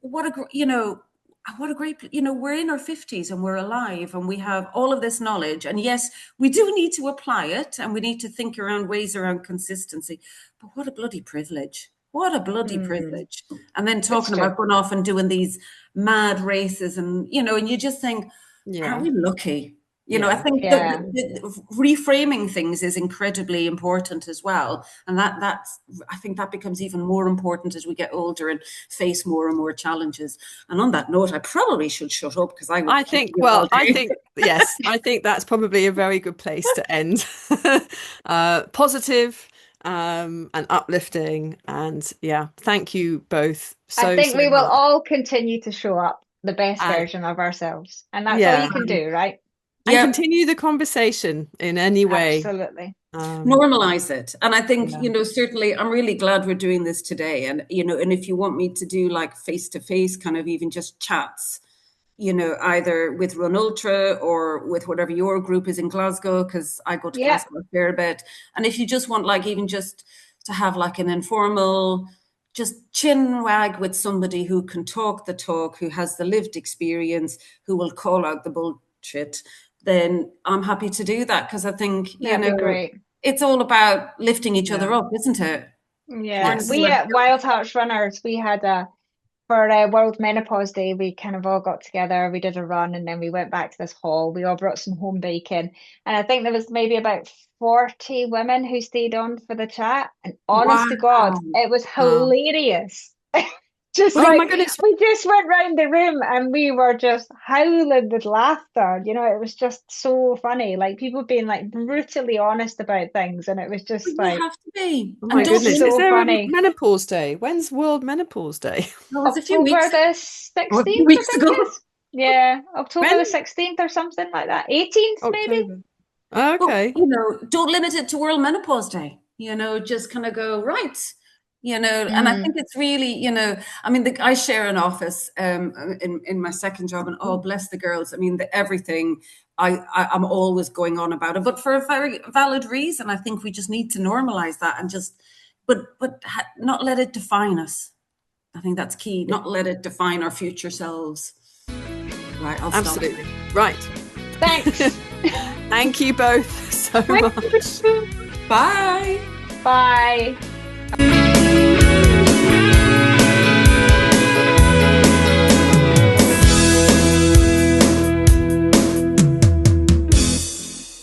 what a great, we're in our 50s and we're alive and we have all of this knowledge. And yes, we do need to apply it and we need to think around ways around consistency. But what a bloody privilege. What a bloody privilege. And then talking about going off and doing these mad races and, and you just think, are we lucky? I think the reframing things is incredibly important as well. And I think that becomes even more important as we get older and face more and more challenges. And on that note, I probably should shut up because I think
yes, I think that's probably a very good place to end. Positive and uplifting, and thank you both
I think we will all continue to show up the best version of ourselves, and that's all you can do, right?
And continue the conversation in any way.
Absolutely.
Normalize it. And I think, certainly I'm really glad we're doing this today. And, and if you want me to do like face-to-face kind of even just chats, either with Run Ultra or with whatever your group is in Glasgow, because I go to Glasgow a fair bit. And if you just want like even just to have like an informal, just chin wag with somebody who can talk the talk, who has the lived experience, who will call out the bullshit, then I'm happy to do that, because I think,
great.
It's all about lifting each other up, isn't it?
Yeah. We at Wild Hearts Runners, we had a for World Menopause Day, we kind of all got together, we did a run, and then we went back to this hall. We all brought some home bacon. And I think there was maybe about 40 women who stayed on for the chat. And honest to God, it was hilarious. Just
my goodness.
We just went round the room and we were just howling with laughter. You know, it was just so funny. Like people being like brutally honest about things, and it was just
you have to be.
Oh my goodness!
So
is there
funny.
a Menopause Day? When's World Menopause Day?
No, it was a few weeks
October the 16th.
Weeks ago.
Yeah, October the 16th or something like that. 18th maybe.
Okay.
But, you know, don't limit it to World Menopause Day. You know, just kind of go right. You know, and I think it's really, you know, I mean, I share an office in my second job, and oh, bless the girls. I mean, everything I'm always going on about it, but for a very valid reason. I think we just need to normalize that and just, but not let it define us. I think that's key. Not let it define our future selves. Right, I'll stop.
Absolutely. Right.
Thanks.
Thank you both so much.
Bye.
Bye.